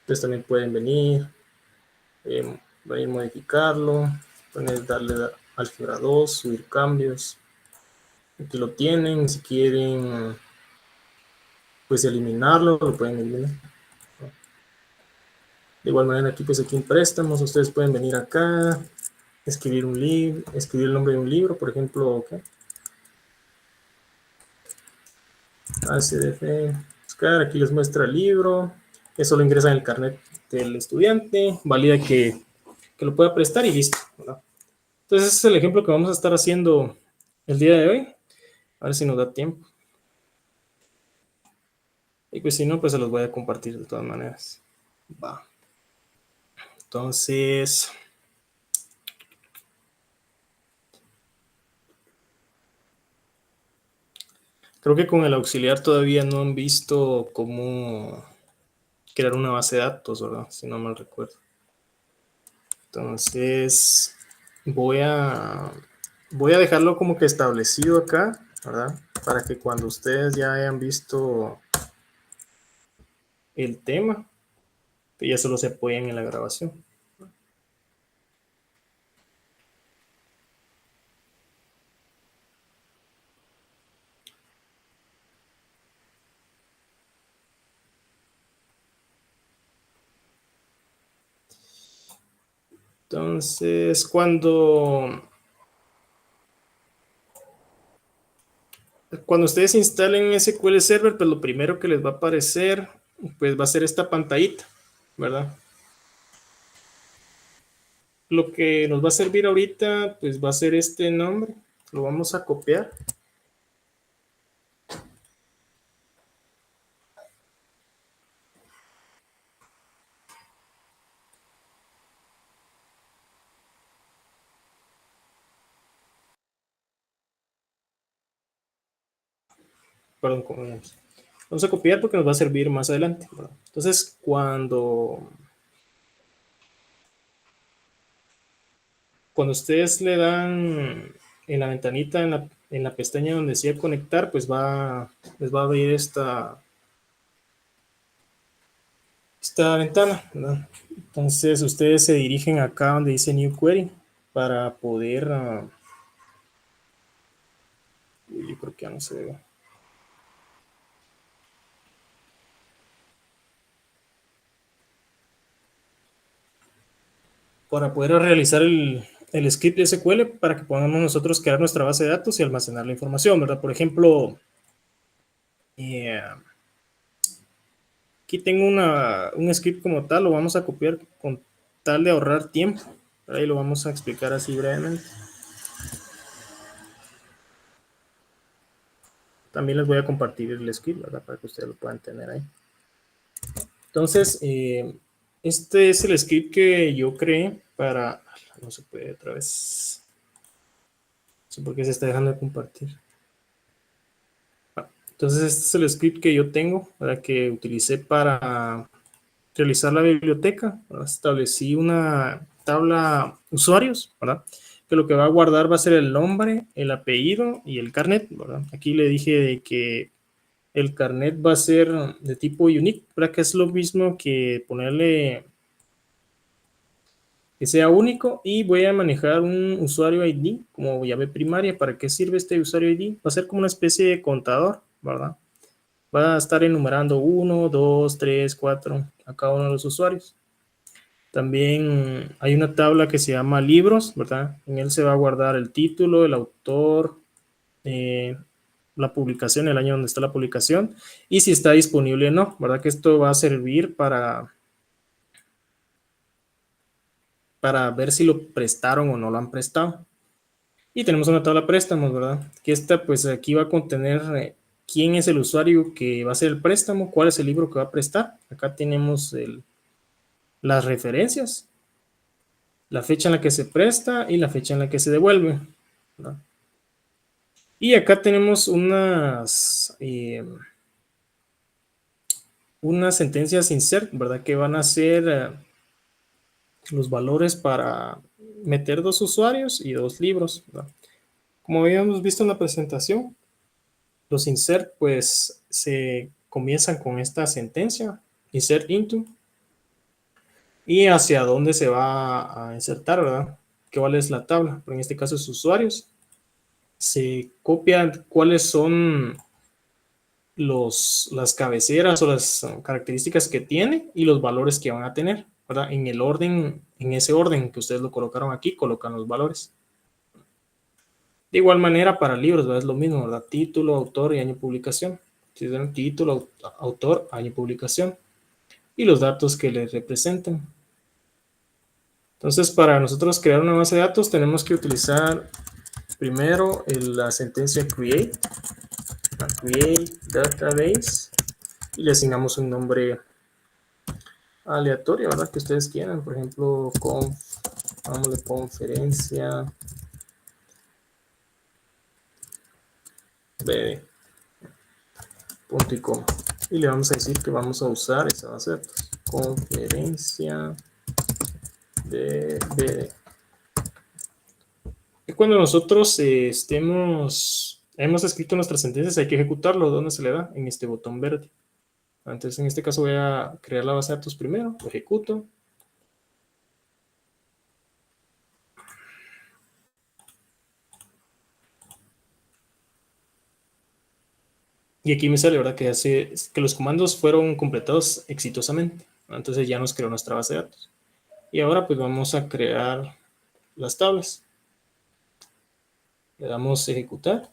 Ustedes también pueden venir, venir a modificarlo, pueden darle álgebra 2, subir cambios. Aquí lo tienen, si quieren pues eliminarlo, lo pueden eliminar. De igual manera aquí pues aquí en préstamos, ustedes pueden venir acá, escribir un libro, escribir el nombre de un libro, por ejemplo, okay. ACDF, buscar, aquí les muestra el libro, eso lo ingresan en el carnet del estudiante, valida que lo pueda prestar y listo, ¿verdad? Entonces ese es el ejemplo que vamos a estar haciendo el día de hoy, a ver si nos da tiempo. Y pues si no, pues se los voy a compartir de todas maneras. Va. Entonces, creo que con el auxiliar todavía no han visto cómo crear una base de datos, ¿verdad? Si no mal recuerdo. Entonces, voy a dejarlo como que establecido acá, ¿verdad? Para que cuando ustedes ya hayan visto el tema, que ya solo se apoyen en la grabación. Entonces, cuando ustedes instalen SQL Server, pues lo primero que les va a aparecer, pues va a ser esta pantallita, ¿verdad? Lo que nos va a servir ahorita, pues va a ser este nombre. Lo vamos a copiar. Perdón, vamos a copiar porque nos va a servir más adelante, ¿verdad? Entonces, cuando ustedes le dan en la ventanita, en la pestaña donde decía conectar, pues les va a abrir esta ventana, ¿verdad? Entonces, ustedes se dirigen acá donde dice New Query para poder... yo creo que ya no se ve. Para poder realizar el script de SQL para que podamos nosotros crear nuestra base de datos y almacenar la información, ¿verdad? Por ejemplo, aquí tengo un script como tal, lo vamos a copiar con tal de ahorrar tiempo. Ahí lo vamos a explicar así brevemente. También les voy a compartir el script, ¿verdad? Para que ustedes lo puedan tener ahí. Entonces, este es el script que yo creé para... No se puede otra vez. No sé por qué se está dejando de compartir. Entonces, este es el script que yo tengo, ¿verdad? Que utilicé para realizar la biblioteca. ¿Verdad? Establecí una tabla usuarios, ¿verdad? Que lo que va a guardar va a ser el nombre, el apellido y el carnet, ¿verdad? Aquí le dije de que el carnet va a ser de tipo unique, ¿verdad? Que es lo mismo que ponerle que sea único, y voy a manejar un usuario ID como llave primaria. ¿Para qué sirve este usuario ID? Va a ser como una especie de contador, ¿verdad? Va a estar enumerando 1, 2, 3, 4 a cada uno de los usuarios. También hay una tabla que se llama libros, ¿verdad? En él se va a guardar el título, el autor, la publicación, el año donde está la publicación, y si está disponible o no, ¿verdad? Que esto va a servir para ver si lo prestaron o no lo han prestado. Y tenemos una tabla préstamos, ¿verdad? Que esta, pues aquí va a contener quién es el usuario que va a hacer el préstamo, cuál es el libro que va a prestar. Acá tenemos las referencias, la fecha en la que se presta y la fecha en la que se devuelve, ¿verdad? Y acá tenemos unas sentencias insert, ¿verdad? Que van a ser los valores para meter 2 usuarios y 2 libros, ¿verdad? Como habíamos visto en la presentación, los insert pues se comienzan con esta sentencia, insert into, y hacia dónde se va a insertar, ¿verdad? ¿Cuál es la tabla? Pero en este caso es usuarios. Se copian cuáles son las cabeceras o las características que tiene y los valores que van a tener, ¿verdad? En el orden, en ese orden que ustedes lo colocaron aquí, colocan los valores. De igual manera para libros, ¿verdad? Es lo mismo, ¿verdad? Título, autor y año de publicación. Si tienen título, autor, año de publicación y los datos que les representan. Entonces, para nosotros crear una base de datos tenemos que utilizar primero la sentencia create database y le asignamos un nombre aleatorio, ¿verdad? Que ustedes quieran, por ejemplo, vámonos conferencia BD, punto y coma. Y le vamos a decir que vamos a usar esa base de datos, conferencia de BD. Y cuando nosotros hemos escrito nuestras sentencias, hay que ejecutarlo. ¿Dónde se le da? En este botón verde. Entonces, en este caso voy a crear la base de datos primero, lo ejecuto. Y aquí me sale, ¿verdad? Que los comandos fueron completados exitosamente. Entonces ya nos creó nuestra base de datos. Y ahora pues vamos a crear las tablas. Le damos ejecutar.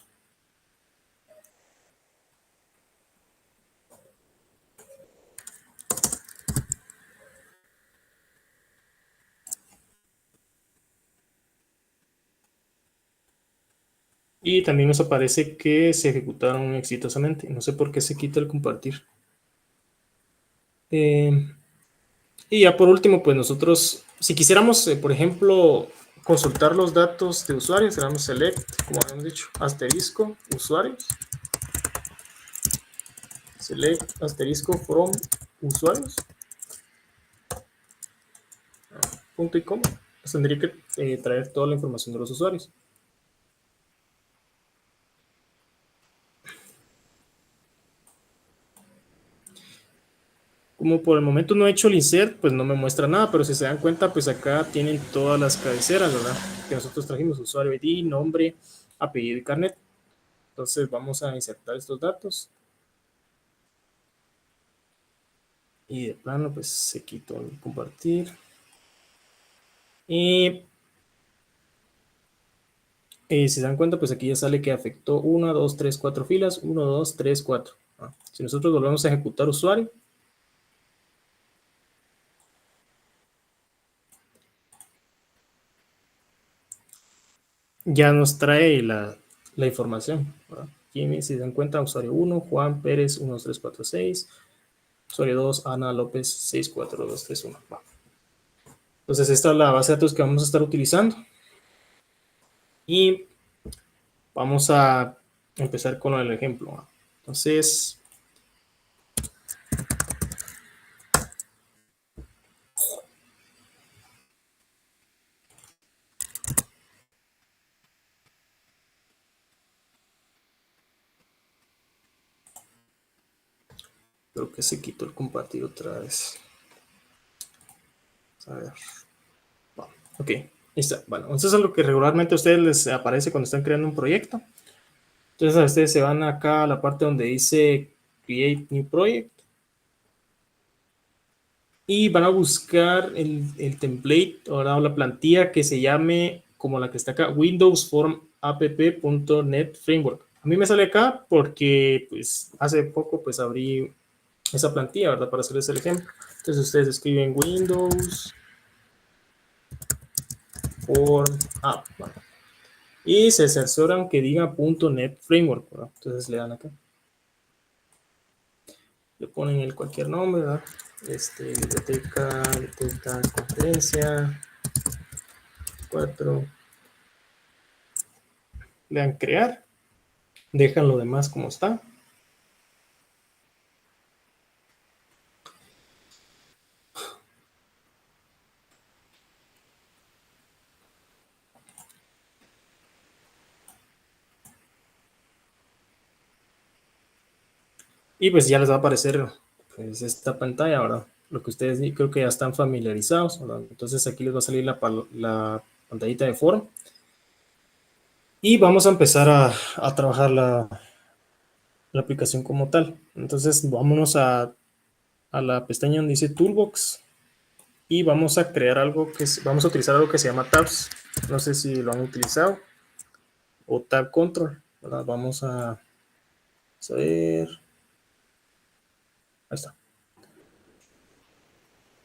Y también nos aparece que se ejecutaron exitosamente. No sé por qué se quita el compartir. Y ya por último, pues nosotros, si quisiéramos, por ejemplo, consultar los datos de usuarios, le damos select, como habíamos dicho, asterisco, usuarios. Select, asterisco, from, usuarios. Punto y coma. Pues tendría que traer toda la información de los usuarios. Como por el momento no he hecho el insert, pues no me muestra nada, pero si se dan cuenta, pues acá tienen todas las cabeceras, ¿verdad? Que nosotros trajimos, usuario ID, nombre, apellido y carnet. Entonces vamos a insertar estos datos. Y de plano, pues se quitó el compartir. Y si se dan cuenta, pues aquí ya sale que afectó 1, 2, 3, 4 filas, 1, 2, 3, 4. Si nosotros volvemos a ejecutar usuario, ya nos trae la información, ¿verdad? Aquí, si se dan cuenta, usuario 1, Juan Pérez 1, 2, 3, 4, 6. Usuario 2, Ana López 6, 4, 2, 3, 1. Va. Entonces esta es la base de datos que vamos a estar utilizando. Y vamos a empezar con el ejemplo, ¿va? Entonces, creo que se quitó el compartir otra vez. A ver. Va. Ok, ahí está. Bueno, entonces es lo que regularmente a ustedes les aparece cuando están creando un proyecto. Entonces a ustedes se van acá a la parte donde dice Create New Project. Y van a buscar el template o la plantilla que se llame como la que está acá, Windows Form app.net Framework. A mí me sale acá porque pues hace poco pues abrí esa plantilla, ¿verdad? Para hacerles el ejemplo. Entonces ustedes escriben Windows Form App, ¿verdad? Y se cercioran que diga .NET Framework, ¿verdad? Entonces le dan acá. Le ponen cualquier nombre, ¿verdad? Biblioteca, conferencia, 4. Le dan crear. Dejan lo demás como está. Y pues ya les va a aparecer pues, esta pantalla, ¿verdad? lo que ustedes creo que ya están familiarizados, ¿verdad? Entonces aquí les va a salir la pantallita de form. Y vamos a empezar a trabajar la aplicación como tal. Entonces vámonos a la pestaña donde dice Toolbox y vamos a crear algo vamos a utilizar algo que se llama Tabs. No sé si lo han utilizado o Tab Control, ¿verdad? Vamos a ver. Ahí está.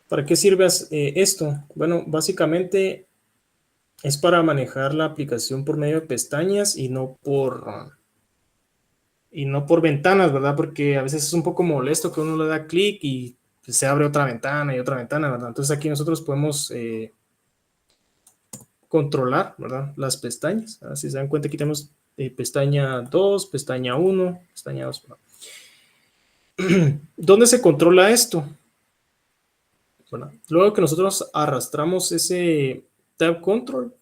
¿Para qué sirve esto? Bueno, básicamente es para manejar la aplicación por medio de pestañas y no por ventanas, ¿verdad? Porque a veces es un poco molesto que uno le da clic y se abre otra ventana y otra ventana, ¿verdad? Entonces aquí nosotros podemos controlar, ¿verdad? Las pestañas. Si se dan cuenta, aquí tenemos pestaña 2, pestaña 1, pestaña 2. ¿Dónde se controla esto? Bueno, luego que nosotros arrastramos ese tab control,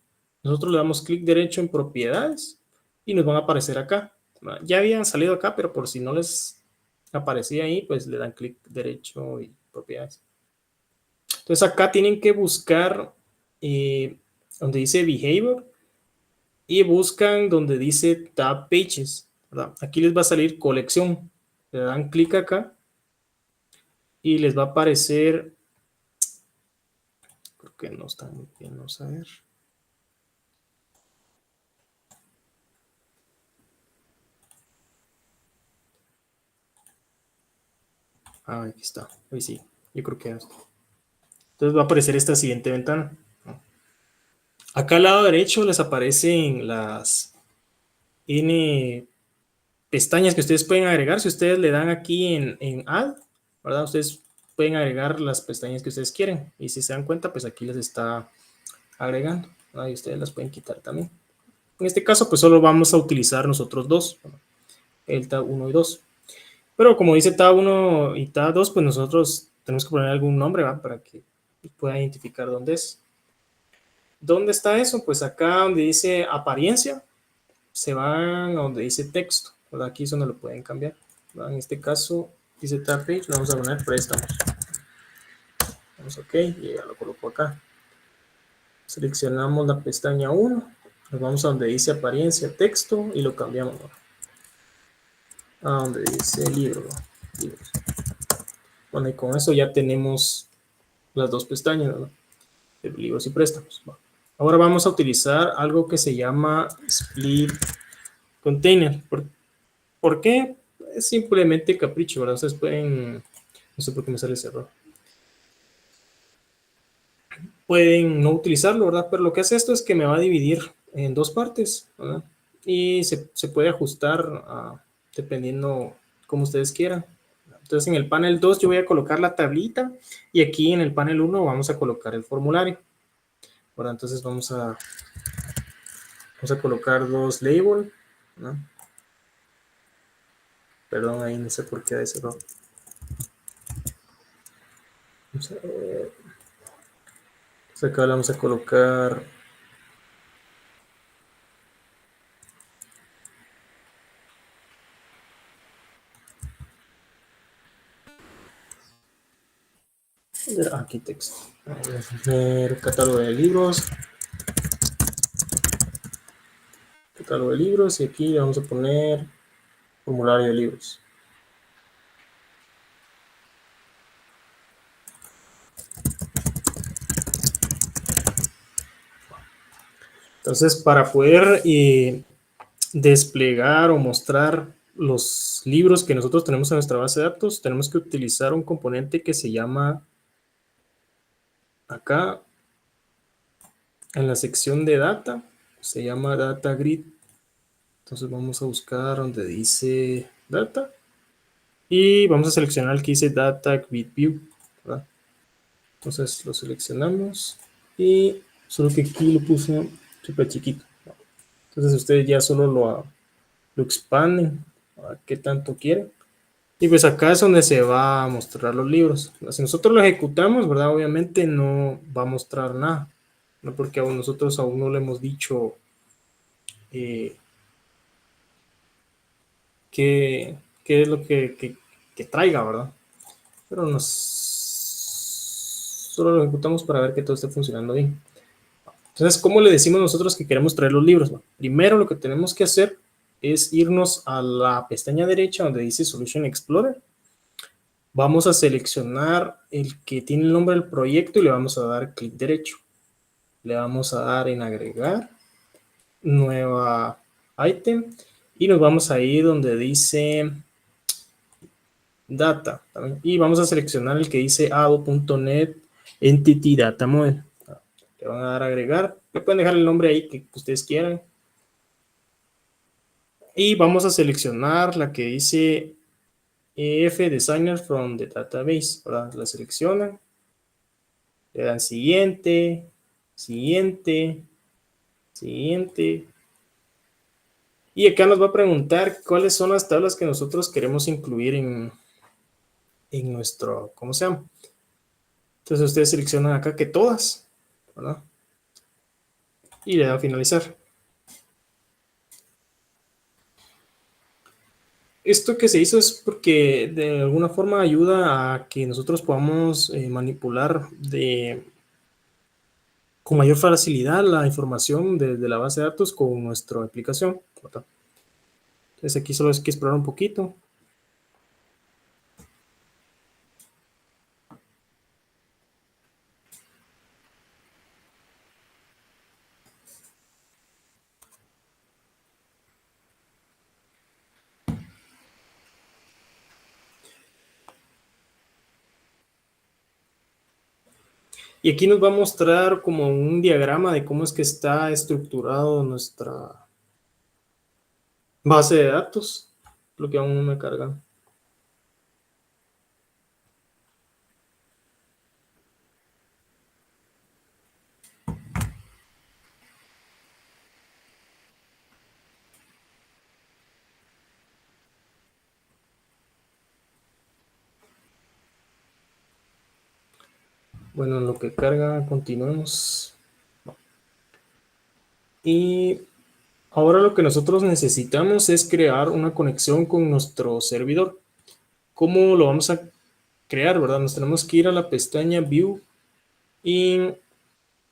nosotros le damos clic derecho en propiedades y nos van a aparecer acá. Ya habían salido acá, pero por si no les aparecía ahí, pues le dan clic derecho y propiedades. Entonces acá tienen que buscar donde dice behavior y buscan donde dice tab pages, ¿verdad? Aquí les va a salir colección. Le dan clic acá y les va a aparecer, creo que no está muy bien, vamos a ver. Ah, aquí está. Hoy sí, yo creo que esto. Entonces va a aparecer esta siguiente ventana. Acá al lado derecho les aparecen las N pestañas que ustedes pueden agregar. Si ustedes le dan aquí en Add, ¿verdad? Ustedes pueden agregar las pestañas que ustedes quieren. Y si se dan cuenta, pues aquí les está agregando. Y ustedes las pueden quitar también. En este caso, pues solo vamos a utilizar nosotros dos, el tab 1 y 2. Pero como dice tab 1 y tab 2, pues nosotros tenemos que poner algún nombre, ¿va? Para que puedan identificar dónde es. ¿Dónde está eso? Pues acá donde dice apariencia, se van a donde dice texto, ¿verdad? Aquí es donde lo pueden cambiar, ¿verdad? En este caso dice tab page, le vamos a poner préstamos. Vamos OK y ya lo coloco acá. Seleccionamos la pestaña 1, nos vamos a donde dice apariencia, texto y lo cambiamos, ¿no? A donde dice libros. Bueno, y con eso ya tenemos las dos pestañas, ¿no? De libros y préstamos. Bueno, ahora vamos a utilizar algo que se llama split container. ¿Por qué? Es simplemente capricho, ¿verdad? Ustedes pueden, no sé por qué me sale ese error. Pueden no utilizarlo, ¿verdad? Pero lo que hace esto es que me va a dividir en dos partes, ¿verdad? Y se puede ajustar dependiendo como ustedes quieran. Entonces en el panel 2 yo voy a colocar la tablita y aquí en el panel 1 vamos a colocar el formulario. ¿Verdad? Entonces vamos a colocar dos labels, ¿no? Perdón, ahí no sé por qué ese error. Vamos a ver. Entonces acá le vamos a colocar aquí texto. Vamos a poner catálogo de libros. Catálogo de libros y aquí le vamos a poner formulario de libros. Entonces, para poder desplegar o mostrar los libros que nosotros tenemos en nuestra base de datos, tenemos que utilizar un componente que se llama acá en la sección de data, se llama data grid. Entonces vamos a buscar donde dice data y vamos a seleccionar el que dice data grid view, ¿verdad? Entonces lo seleccionamos y solo que aquí lo puse súper chiquito. Entonces ustedes ya solo lo expanden a qué tanto quieren. Y pues acá es donde se va a mostrar los libros. Si nosotros lo ejecutamos, ¿verdad? Obviamente no va a mostrar nada, ¿no? Porque nosotros aún no le hemos dicho qué es lo que traiga, ¿verdad? Pero Solo lo ejecutamos para ver que todo esté funcionando bien. Entonces, ¿cómo le decimos nosotros que queremos traer los libros? Bueno, primero lo que tenemos que hacer es irnos a la pestaña derecha donde dice Solution Explorer. Vamos a seleccionar el que tiene el nombre del proyecto y le vamos a dar clic derecho. Le vamos a dar en agregar, nueva item, y nos vamos a ir donde dice data. Y vamos a seleccionar el que dice ado.net Entity Data Model. Le van a dar a agregar. Le pueden dejar el nombre ahí que ustedes quieran. Y vamos a seleccionar la que dice EF Designer from the Database. ¿Verdad? La seleccionan. Le dan siguiente, siguiente, siguiente. Y acá nos va a preguntar cuáles son las tablas que nosotros queremos incluir en nuestro, ¿cómo se llama? Entonces ustedes seleccionan acá que todas, ¿verdad? Y le dan a finalizar. Esto que se hizo es porque de alguna forma ayuda a que nosotros podamos manipular con mayor facilidad la información de la base de datos con nuestra aplicación, ¿verdad? Entonces aquí solo hay que explorar un poquito. Y aquí nos va a mostrar como un diagrama de cómo es que está estructurado nuestra base de datos, lo que aún no me carga. Bueno, en lo que carga, continuemos. Y ahora lo que nosotros necesitamos es crear una conexión con nuestro servidor. ¿Cómo lo vamos a crear, verdad? Nos tenemos que ir a la pestaña View y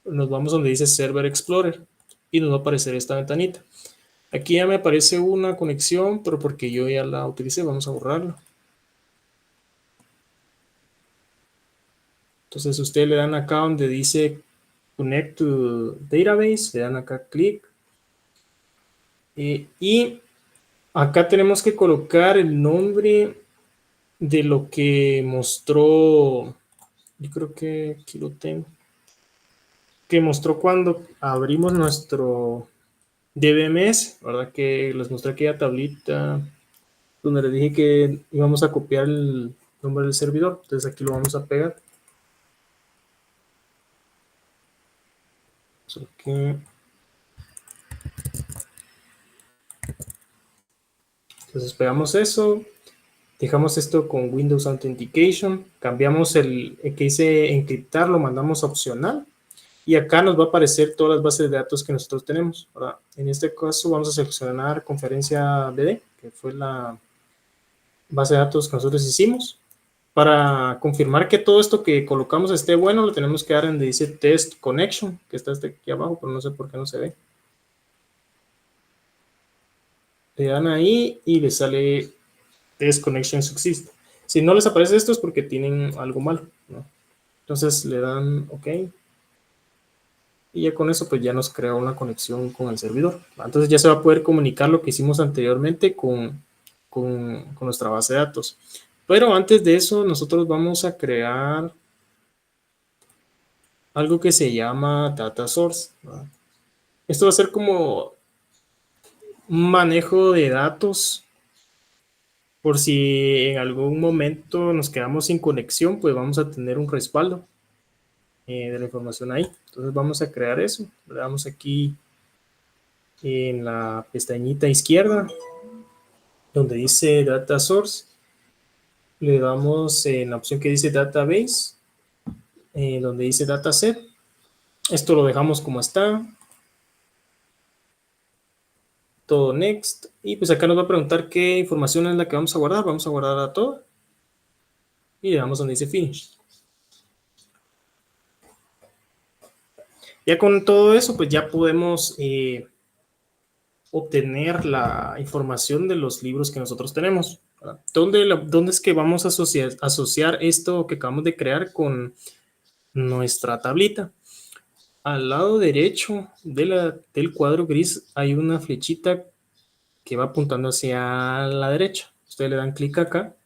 nos vamos donde dice Server Explorer y nos va a aparecer esta ventanita. Aquí ya me aparece una conexión, pero porque yo ya la utilicé, vamos a borrarla. Entonces ustedes le dan acá donde dice Connect to Database, le dan acá clic. Y acá tenemos que colocar el nombre de lo que mostró, yo creo que aquí lo tengo, que mostró cuando abrimos nuestro DBMS, ¿verdad? Que les mostré aquella tablita donde les dije que íbamos a copiar el nombre del servidor. Entonces aquí lo vamos a pegar. Aquí. Entonces pegamos eso, dejamos esto con Windows Authentication, cambiamos el que dice encriptar, lo mandamos a opcional y acá nos va a aparecer todas las bases de datos que nosotros tenemos. Ahora, en este caso vamos a seleccionar conferencia BD, que fue la base de datos que nosotros hicimos. Para confirmar que todo esto que colocamos esté bueno, lo tenemos que dar en donde dice Test Connection, que está aquí abajo, pero no sé por qué no se ve. Le dan ahí y le sale Test Connection Succeed. Si no les aparece esto es porque tienen algo mal, ¿no? Entonces le dan OK. Y ya con eso pues ya nos crea una conexión con el servidor. Entonces ya se va a poder comunicar lo que hicimos anteriormente con nuestra base de datos. Pero antes de eso nosotros vamos a crear algo que se llama Data Source, ¿verdad? Esto va a ser como un manejo de datos por si en algún momento nos quedamos sin conexión, pues vamos a tener un respaldo de la información ahí. Entonces vamos a crear eso. Le damos aquí en la pestañita izquierda donde dice Data Source. Le damos en la opción que dice Database, donde dice Dataset. Esto lo dejamos como está. Todo next. Y pues acá nos va a preguntar qué información es la que vamos a guardar. Vamos a guardar a toda. Y le damos donde dice Finish. Ya con todo eso, pues ya podemos obtener la información de los libros que nosotros tenemos. ¿Dónde es que vamos a asociar esto que acabamos de crear con nuestra tablita? Al lado derecho del cuadro gris hay una flechita que va apuntando hacia la derecha. Ustedes le dan clic acá.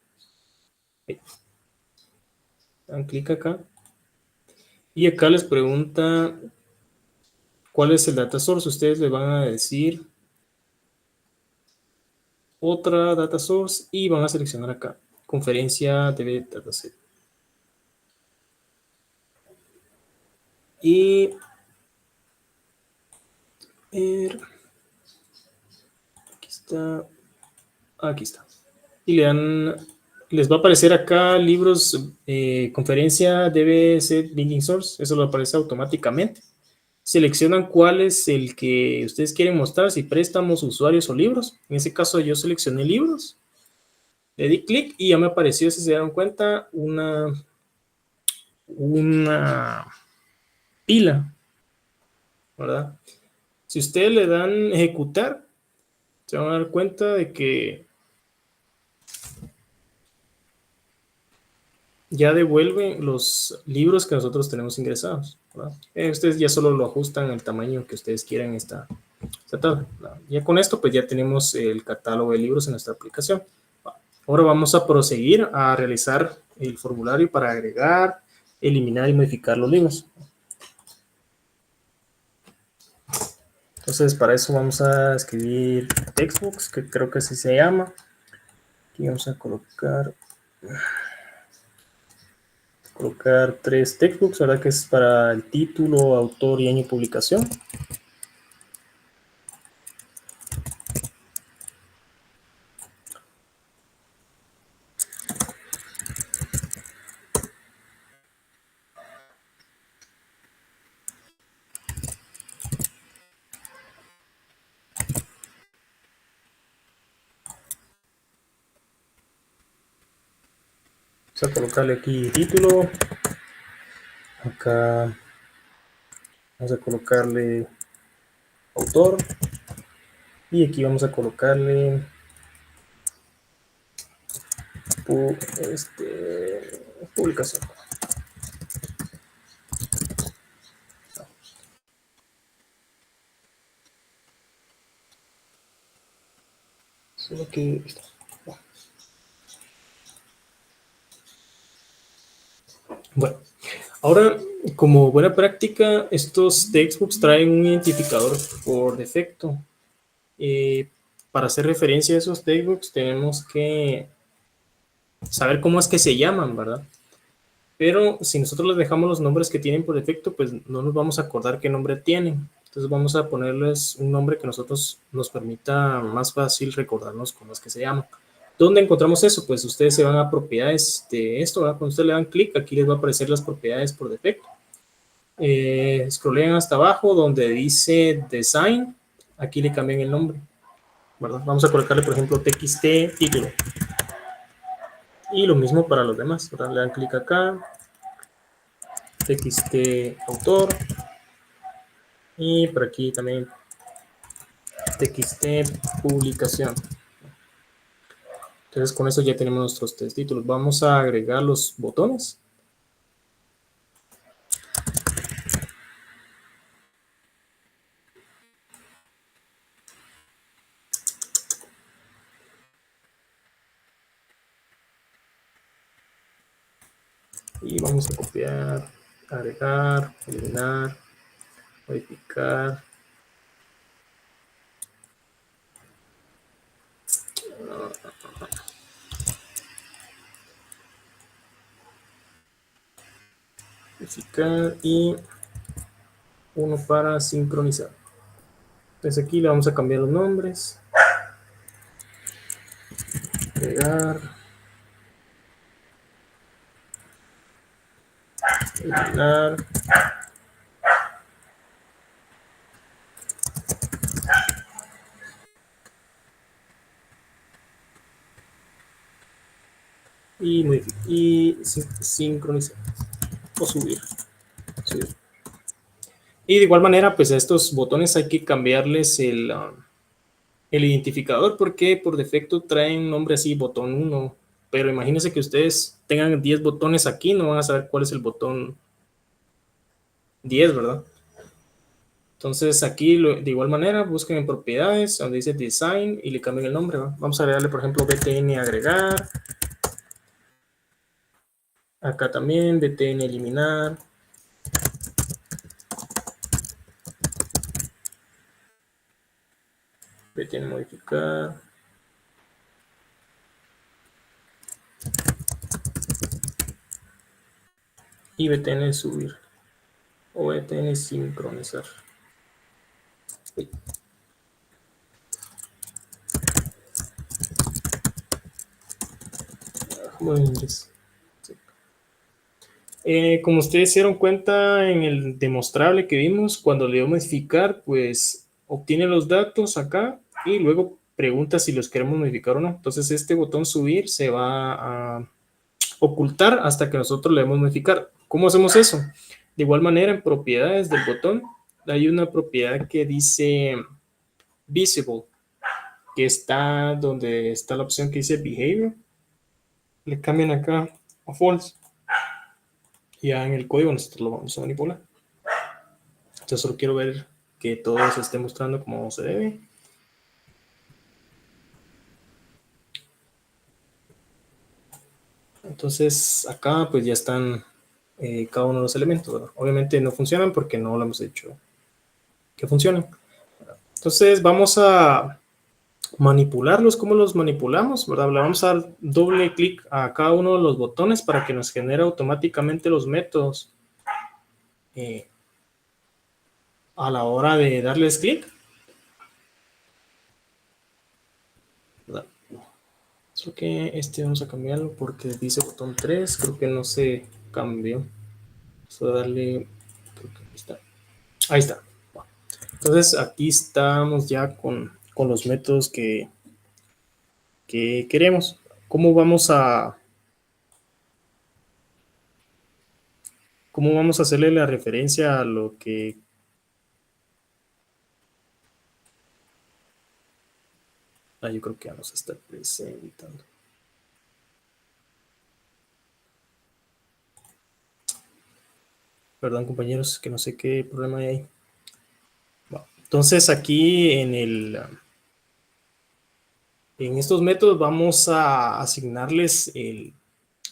Dan clic acá. Y acá les pregunta cuál es el data source. Ustedes le van a decir otra data source y van a seleccionar acá. Conferencia DB Dataset. Y aquí está. Y les va a aparecer acá libros, conferencia debe ser linking source, eso lo aparece automáticamente. Seleccionan cuál es el que ustedes quieren mostrar, si préstamos, usuarios o libros. En ese caso yo seleccioné libros, le di clic y ya me apareció, si se dieron cuenta, una pila, ¿verdad? Si ustedes le dan ejecutar, se van a dar cuenta de que ya devuelve los libros que nosotros tenemos ingresados, ¿verdad? Ustedes ya solo lo ajustan al tamaño que ustedes quieran esta tabla, ¿verdad? Ya con esto pues ya tenemos el catálogo de libros en nuestra aplicación. Ahora vamos a proseguir a realizar el formulario para agregar, eliminar y modificar los libros. Entonces para eso vamos a escribir textbooks, que creo que así se llama. Aquí vamos a colocar 3 textbooks, ¿verdad? Que es para el título, autor y año de publicación. Vamos a colocarle aquí título. Acá vamos a colocarle autor. Y aquí vamos a colocarle publicación. Solo que está. Bueno, ahora como buena práctica, estos textbooks traen un identificador por defecto. Para hacer referencia a esos textbooks tenemos que saber cómo es que se llaman, ¿verdad? Pero si nosotros les dejamos los nombres que tienen por defecto, pues no nos vamos a acordar qué nombre tienen. Entonces vamos a ponerles un nombre que nosotros nos permita más fácil recordarnos cómo es que se llaman. ¿Dónde encontramos eso? Pues ustedes se van a propiedades de esto, ¿verdad? Cuando ustedes le dan clic, aquí les va a aparecer las propiedades por defecto. Scrollean hasta abajo donde dice Design, aquí le cambian el nombre, ¿verdad? Vamos a colocarle, por ejemplo, TXT título. Y lo mismo para los demás, ¿verdad? Le dan clic acá, TXT autor, y por aquí también TXT publicación. Entonces con eso ya tenemos nuestros 3 títulos. Vamos a agregar los botones. Y vamos a copiar, agregar, eliminar, modificar. Modificar y uno para sincronizar. Entonces aquí le vamos a cambiar los nombres. Agregar. Eliminar. Y sincronizar. O subir. Y de igual manera, pues a estos botones hay que cambiarles el identificador porque por defecto traen nombre así, botón 1. Pero imagínense que ustedes tengan 10 botones aquí, no van a saber cuál es el botón 10, ¿verdad? Entonces aquí de igual manera busquen en propiedades donde dice design y le cambien el nombre, ¿va? Vamos a agregarle por ejemplo btn agregar, acá también btn eliminar, btn modificar y btn subir o btn sincronizar. Muy bien. Como ustedes se dieron cuenta en el demostrable que vimos, cuando le doy modificar, pues obtiene los datos acá y luego pregunta si los queremos modificar o no. Entonces este botón subir se va a ocultar hasta que nosotros le demos modificar. ¿Cómo hacemos eso? De igual manera, en propiedades del botón hay una propiedad que dice visible, que está donde está la opción que dice behavior. Le cambian acá a false. Ya en el código nosotros lo vamos a manipular. Entonces solo quiero ver que todo se esté mostrando como se debe. Entonces acá pues ya están cada uno de los elementos, ¿verdad? Obviamente no funcionan porque no lo hemos hecho que funcionen. Entonces vamos a manipularlos. ¿Cómo los manipulamos? ¿Verdad? Le vamos a dar doble clic a cada uno de los botones para que nos genere automáticamente los métodos a la hora de darles clic. Solo que este vamos a cambiarlo porque dice botón 3, creo que no se cambió. Vamos a darle, creo que ahí está. Ahí está. Entonces aquí estamos ya con los métodos que queremos. ¿Cómo vamos a hacerle la referencia a lo que yo creo que ya nos está presentando? Perdón, compañeros, que no sé qué problema hay ahí. Bueno, entonces aquí en estos métodos vamos a asignarles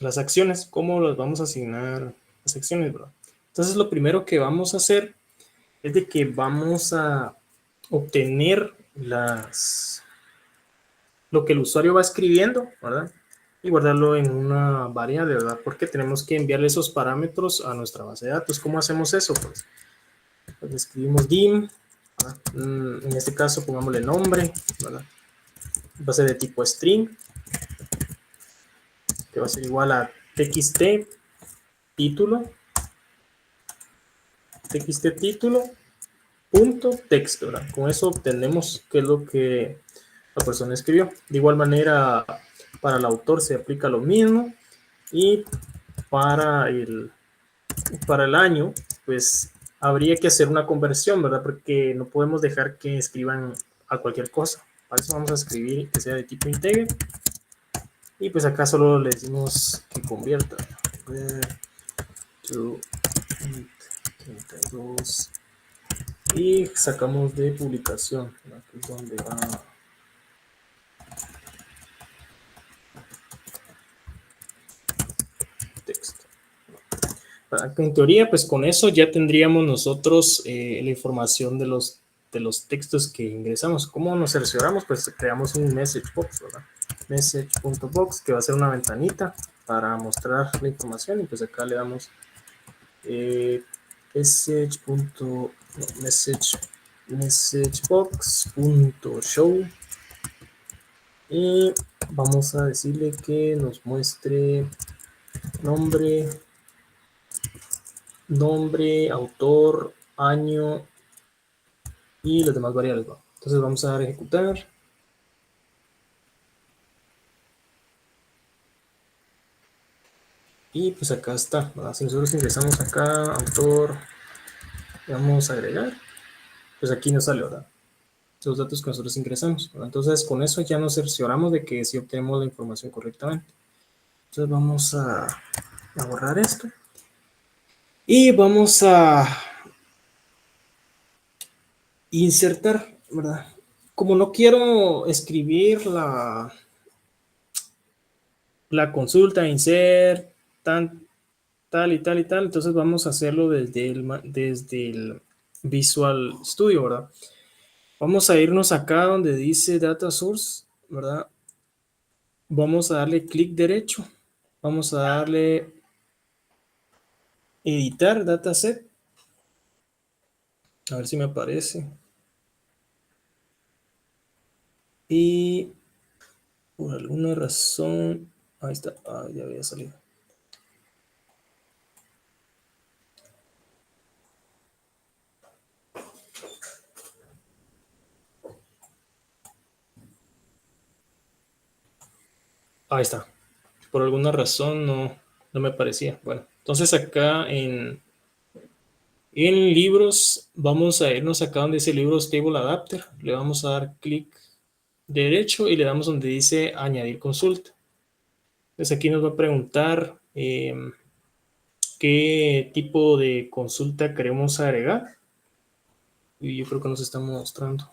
las acciones. ¿Cómo las vamos a asignar las acciones, bro? Entonces lo primero que vamos a hacer es de que vamos a obtener lo que el usuario va escribiendo, ¿verdad? Y guardarlo en una variable, ¿verdad? Porque tenemos que enviarle esos parámetros a nuestra base de datos. ¿Cómo hacemos eso? Pues escribimos dim, ¿verdad? En este caso pongámosle nombre, ¿verdad? Va a ser de tipo string, que va a ser igual a txt título, punto texto, ¿verdad? Con eso obtenemos qué es lo que la persona escribió. De igual manera, para el autor se aplica lo mismo y para el año, pues habría que hacer una conversión, ¿verdad? Porque no podemos dejar que escriban a cualquier cosa. Para eso vamos a escribir que sea de tipo integer. Y pues acá solo le decimos que convierta. To 32. Y sacamos de publicación, ¿verdad? Que es donde va texto. En teoría, pues con eso ya tendríamos nosotros la información de los textos que ingresamos. ¿Cómo nos cercioramos? Pues creamos un message box, ¿verdad? Message.box, que va a ser una ventanita para mostrar la información. Y pues acá le damos messagebox.show y vamos a decirle que nos muestre nombre, autor, año y las demás variables. Entonces vamos a dar a ejecutar. Y pues acá está, ¿verdad? Si nosotros ingresamos acá, autor, Le vamos a agregar. Pues aquí nos sale, ¿verdad? Los datos que nosotros ingresamos, ¿verdad? Entonces con eso ya nos cercioramos de que sí obtenemos la información correctamente. Entonces vamos a borrar esto. Y vamos a insertar, ¿verdad? Como no quiero escribir la consulta, insert, tal y tal y tal, entonces vamos a hacerlo desde el Visual Studio, ¿verdad? Vamos a irnos acá donde dice Data Source, ¿verdad? Vamos a darle clic derecho. Vamos a darle editar dataset. A ver si me aparece. Y por alguna razón, ahí está, ya había salido. Ahí está. Por alguna razón no me aparecía. Bueno, entonces acá en libros vamos a irnos acá donde dice libros table adapter. Le vamos a dar clic derecho y le damos donde dice añadir consulta. Entonces aquí nos va a preguntar qué tipo de consulta queremos agregar. Y yo creo que nos está mostrando.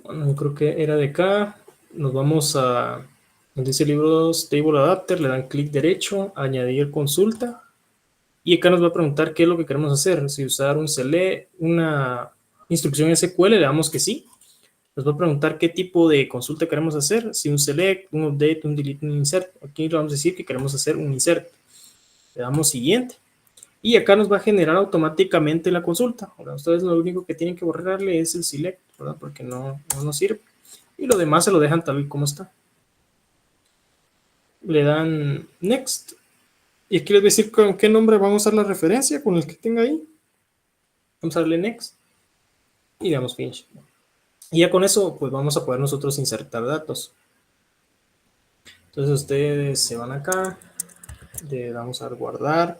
Bueno, yo creo que era de acá. Nos vamos a donde dice libros table adapter, le dan clic derecho, añadir consulta. Y acá nos va a preguntar qué es lo que queremos hacer. Si usar un select, una instrucción SQL, le damos que sí. Nos va a preguntar qué tipo de consulta queremos hacer. Si un select, un update, un delete, un insert. Aquí le vamos a decir que queremos hacer un insert. Le damos siguiente. Y acá nos va a generar automáticamente la consulta. Ahora, ustedes lo único que tienen que borrarle es el select, ¿verdad? Porque no nos sirve. Y lo demás se lo dejan tal y como está. Le dan next. Y aquí les voy a decir con qué nombre vamos a usar la referencia, con el que tenga ahí. Vamos a darle next. Y damos finish. Y ya con eso, pues vamos a poder nosotros insertar datos. Entonces ustedes se van acá. Le damos a guardar.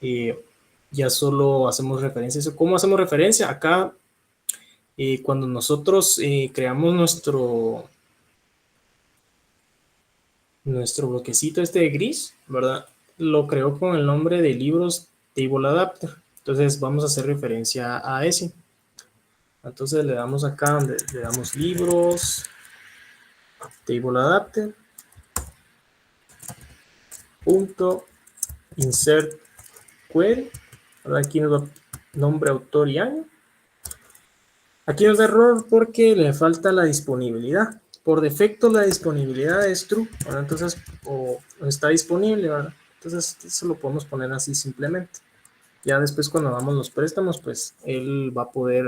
Y ya solo hacemos referencia. ¿Cómo hacemos referencia? Acá, cuando nosotros creamos nuestro bloquecito este de gris, ¿verdad? Lo creó con el nombre de libros table adapter. Entonces vamos a hacer referencia a ese. Entonces le damos acá donde le damos libros table adapter punto insert query. ¿Verdad? Aquí nos da nombre, autor y año. Aquí nos da error porque le falta la disponibilidad. Por defecto la disponibilidad es true, ¿verdad? Entonces, o está disponible, ¿verdad? Entonces, eso lo podemos poner así simplemente. Ya después cuando damos los préstamos, pues él va a poder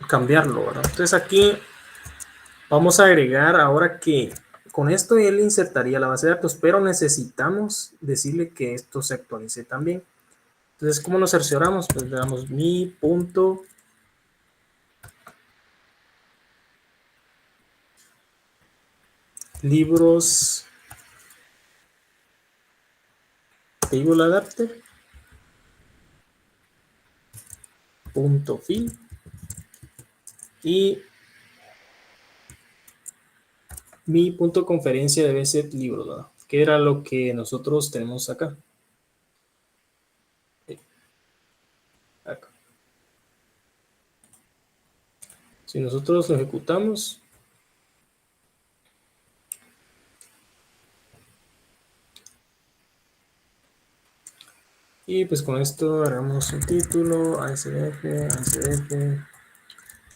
cambiarlo, ¿verdad? Entonces aquí vamos a agregar ahora que con esto él insertaría la base de datos, pero necesitamos decirle que esto se actualice también. Entonces, ¿cómo nos cercioramos? Pues le damos mi punto libros table adapter punto fill y mi punto conferencia debe ser libros, ¿verdad? Que era lo que nosotros tenemos acá. Acá. Si nosotros lo ejecutamos, y pues con esto hagamos un título, ASF,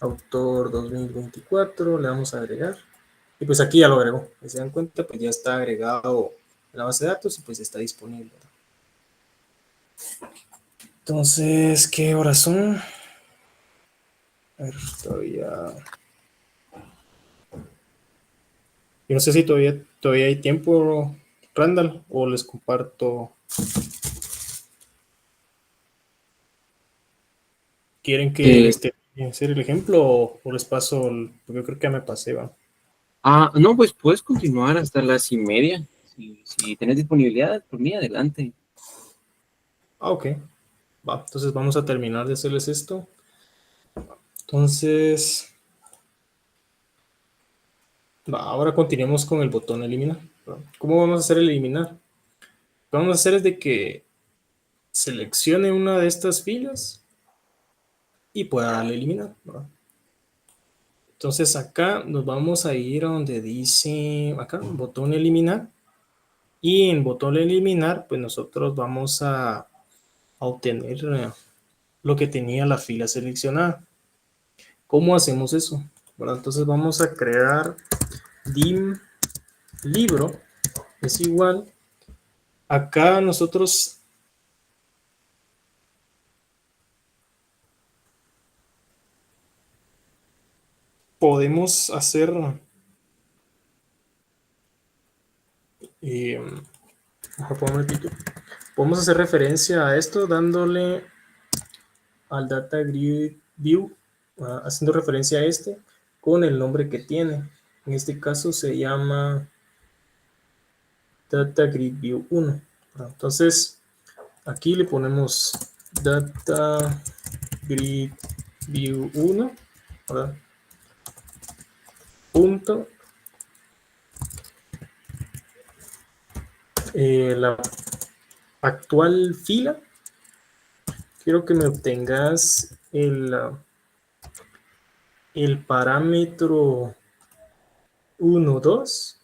autor 2024, le damos a agregar. Y pues aquí ya lo agregó. Si se dan cuenta, pues ya está agregado en la base de datos y pues está disponible. Entonces, ¿qué horas son? A ver, todavía... Yo no sé si todavía hay tiempo, Randall, o les comparto ¿Quieren que les termine hacer el ejemplo o les paso? Porque yo creo que ya me pasé, va. No, pues puedes continuar hasta las 1:30. Si tenés disponibilidad, por mí, adelante. Ok. Va, entonces vamos a terminar de hacerles esto. Entonces, va, ahora continuemos con el botón eliminar. ¿Cómo vamos a hacer el eliminar? Lo que vamos a hacer es de que seleccione una de estas filas y pueda darle eliminar, ¿verdad? Entonces acá nos vamos a ir a donde dice, acá, botón eliminar. Y en botón eliminar, pues nosotros vamos a obtener lo que tenía la fila seleccionada. ¿Cómo hacemos eso? Bueno, entonces vamos a crear dim libro es igual. Acá nosotros podemos hacer podemos hacer referencia a esto dándole al data grid view, haciendo referencia a este con el nombre que tiene. En este caso se llama data grid view 1. Entonces aquí le ponemos data grid view 1, ¿verdad? Punto la actual fila. Quiero que me obtengas el parámetro 1, 2.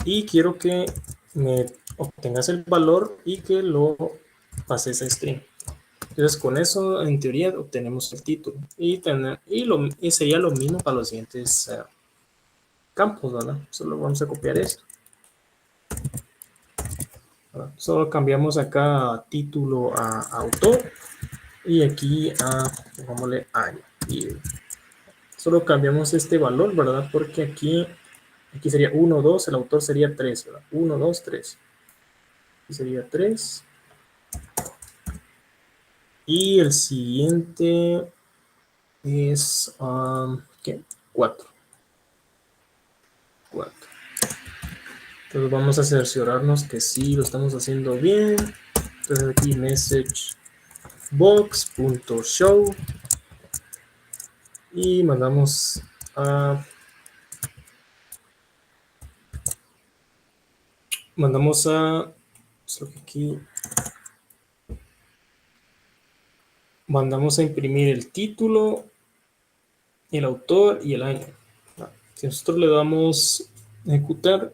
Y quiero que me obtengas el valor y que lo pases a string. Entonces con eso en teoría obtenemos el título y sería lo mismo para los siguientes campos, ¿verdad? Solo vamos a copiar esto. Solo cambiamos acá título a autor y aquí pongámosle año. Y solo cambiamos este valor, ¿verdad? Porque aquí sería 1, 2, el autor sería 3, ¿verdad? 1, 2, 3. Aquí sería 3. Y el siguiente es, ¿qué? 4. 4. Entonces vamos a cerciorarnos que sí lo estamos haciendo bien. Entonces aquí message box.show y mandamos a aquí mandamos a imprimir el título, el autor y el año. Si nosotros le damos ejecutar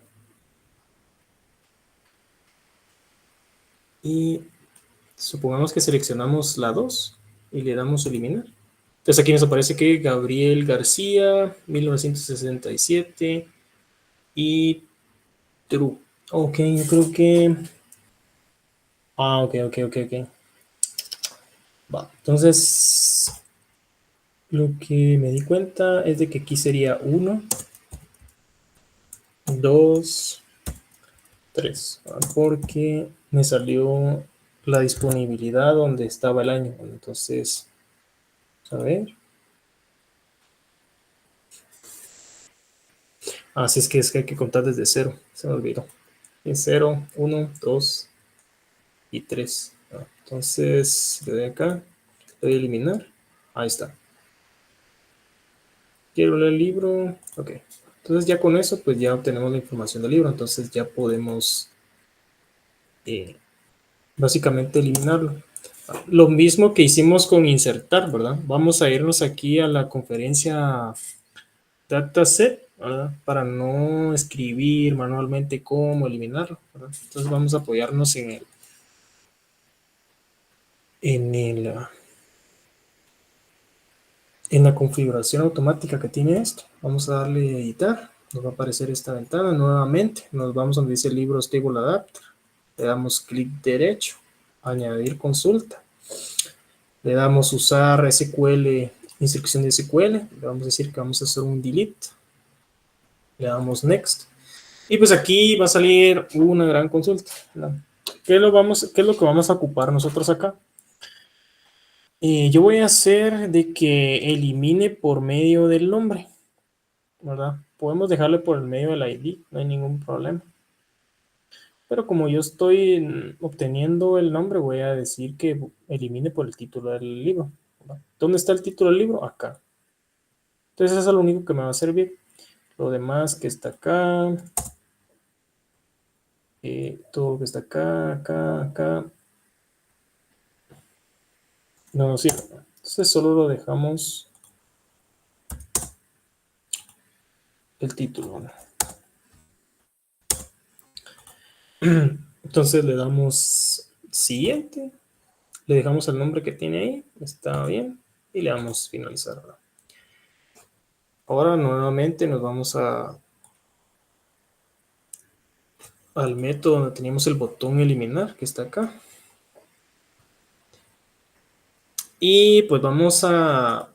y supongamos que seleccionamos la 2 y le damos eliminar. Entonces aquí nos aparece que Gabriel García, 1967 y true. Ok, yo creo que... ok. Va, entonces lo que me di cuenta es de que aquí sería 1, 2, 3, porque me salió la disponibilidad donde estaba el año. Entonces, a ver. Así es que hay que contar desde 0. Se me olvidó. Es 0, 1, 2 y 3. Entonces, le doy acá. Le doy a eliminar. Ahí está. Quiero leer el libro. Ok. Entonces ya con eso, pues ya obtenemos la información del libro. Entonces ya podemos básicamente eliminarlo. Lo mismo que hicimos con insertar, ¿verdad? Vamos a irnos aquí a la conferencia dataset, ¿verdad? Para no escribir manualmente cómo eliminarlo, ¿verdad? Entonces vamos a apoyarnos en la configuración automática que tiene esto. Vamos a darle a editar. Nos va a aparecer esta ventana nuevamente. Nos vamos donde dice libros table adapter. Le damos clic derecho, añadir consulta. Le damos usar SQL, instrucción de SQL. Le vamos a decir que vamos a hacer un delete. Le damos next. Y pues aquí va a salir una gran consulta, ¿verdad? ¿qué es lo que vamos a ocupar nosotros acá? Yo voy a hacer de que elimine por medio del nombre, ¿verdad? Podemos dejarle por el medio del ID, no hay ningún problema. Pero como yo estoy obteniendo el nombre, voy a decir que elimine por el título del libro, ¿verdad? ¿Dónde está el título del libro? Acá. Entonces eso es lo único que me va a servir. Lo demás que está acá, todo lo que está acá, acá, acá, no nos sirve. Entonces solo lo dejamos el título. Entonces le damos siguiente, le dejamos el nombre que tiene ahí, está bien, y le damos finalizar. Ahora nuevamente nos vamos al método donde teníamos el botón eliminar, que está acá. Y pues vamos a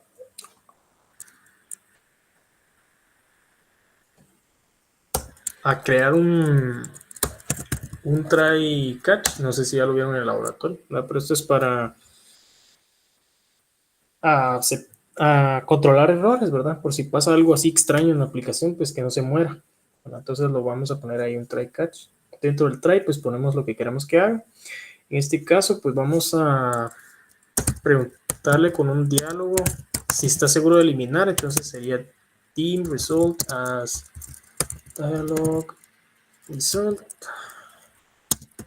crear un try catch. No sé si ya lo vieron en el laboratorio, ¿verdad? Pero esto es para a, a controlar errores, ¿verdad? Por si pasa algo así extraño en la aplicación, pues que no se muera, ¿verdad? Entonces lo vamos a poner ahí un try catch. Dentro del try, pues ponemos lo que queremos que haga. En este caso, pues vamos a preguntarle con un diálogo si está seguro de eliminar. Entonces sería team result as dialog result.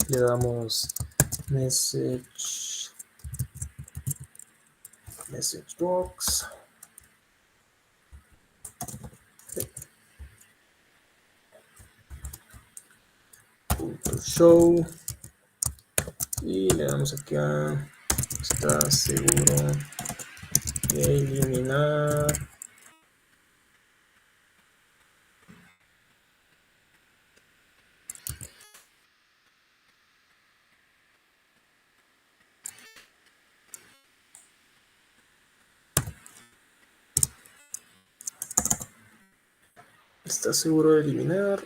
Le damos message box. Show y le damos aquí a está seguro de eliminar. Está seguro de eliminar.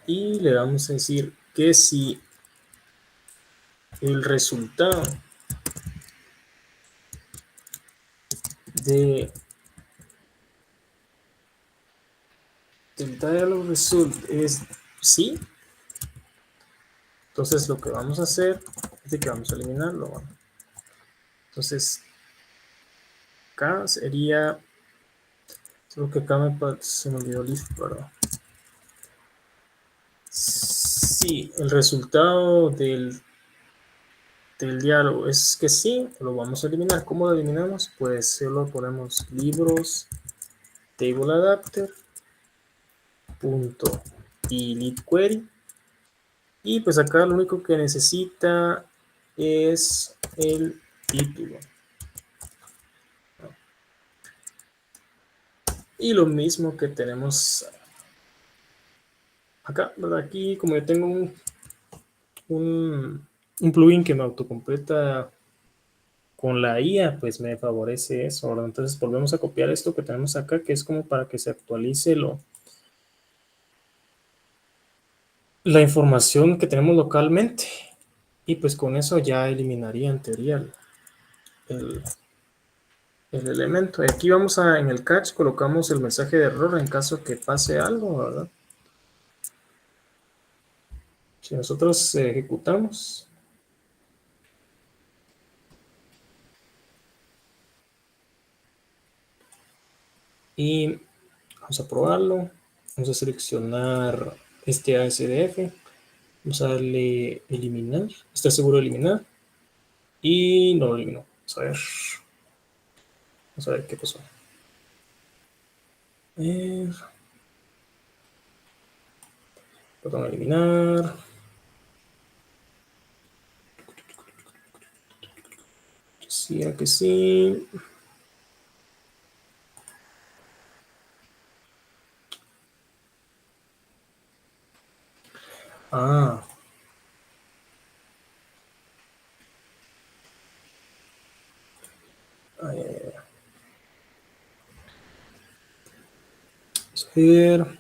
Y le vamos a decir que si el resultado del dialog result es sí, entonces lo que vamos a hacer es de que vamos a eliminarlo. Entonces acá sería, solo que acá se me olvidó listo, ¿verdad? Sí, el resultado del diálogo es que sí, lo vamos a eliminar. ¿Cómo lo eliminamos? Pues solo ponemos libros table adapter punto delete query y pues acá lo único que necesita es el título y lo mismo que tenemos acá, ¿verdad? Aquí como yo tengo un plugin que me autocompleta con la IA, pues me favorece eso, ¿verdad? Entonces volvemos a copiar esto que tenemos acá, que es como para que se actualice la información que tenemos localmente. Y pues con eso ya eliminaría en teoría el, el elemento. Aquí vamos en el catch colocamos el mensaje de error en caso que pase algo, ¿verdad? Si nosotros ejecutamos y vamos a probarlo, vamos a seleccionar este ASDF, vamos a darle eliminar, está seguro de eliminar y no lo eliminó. Vamos a ver qué pasó. Botón eliminar. Decía que sí. Ah, A ver.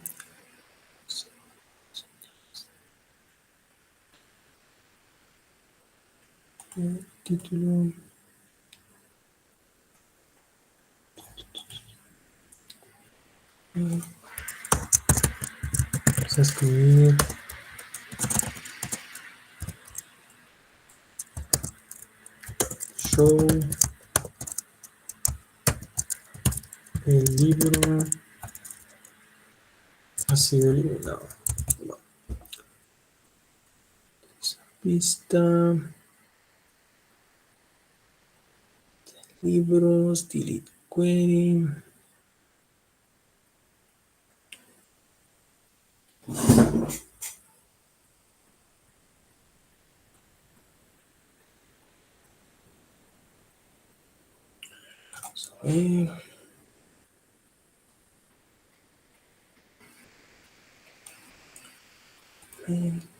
Título. Vamos a escribir show el libro ha sido eliminado. No. Pista. Libros, delete query. Vamos a ver. Vamos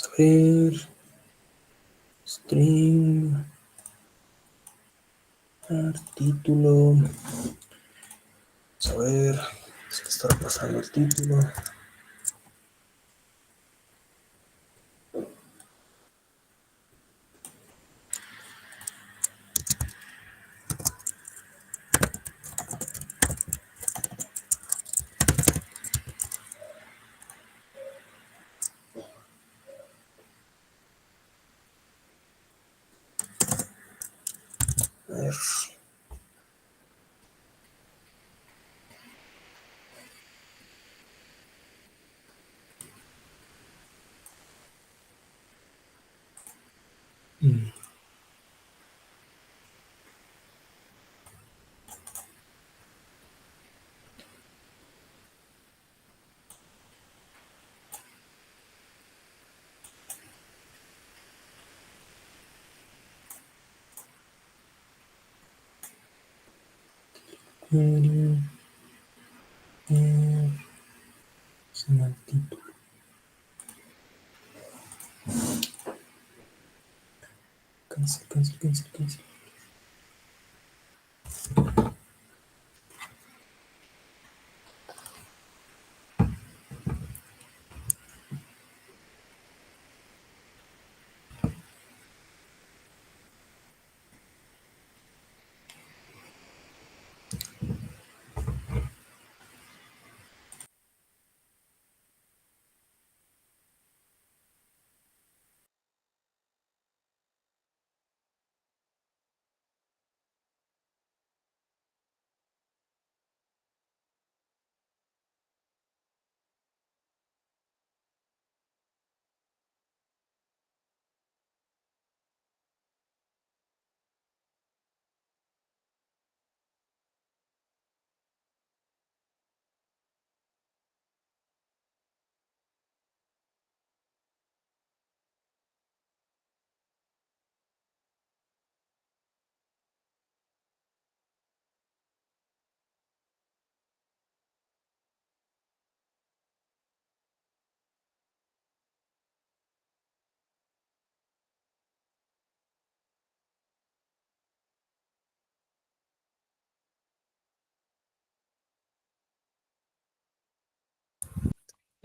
a ver. String. Título. Vamos a ver. Se está pasando el título. A ver. Sin el título. Cancel, cancel, cancel, cancel.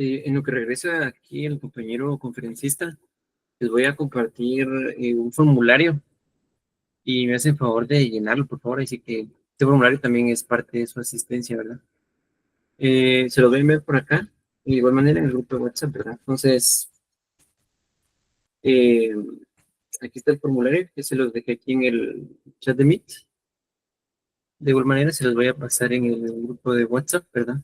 En lo que regresa aquí el compañero conferencista, les voy a compartir un formulario y me hacen favor de llenarlo, por favor. Así que este formulario también es parte de su asistencia, ¿verdad? Se lo voy a enviar por acá, de igual manera en el grupo de WhatsApp, ¿verdad? Entonces, eh, aquí está el formulario que se los dejé aquí en el chat de Meet. De igual manera se los voy a pasar en el grupo de WhatsApp, ¿verdad?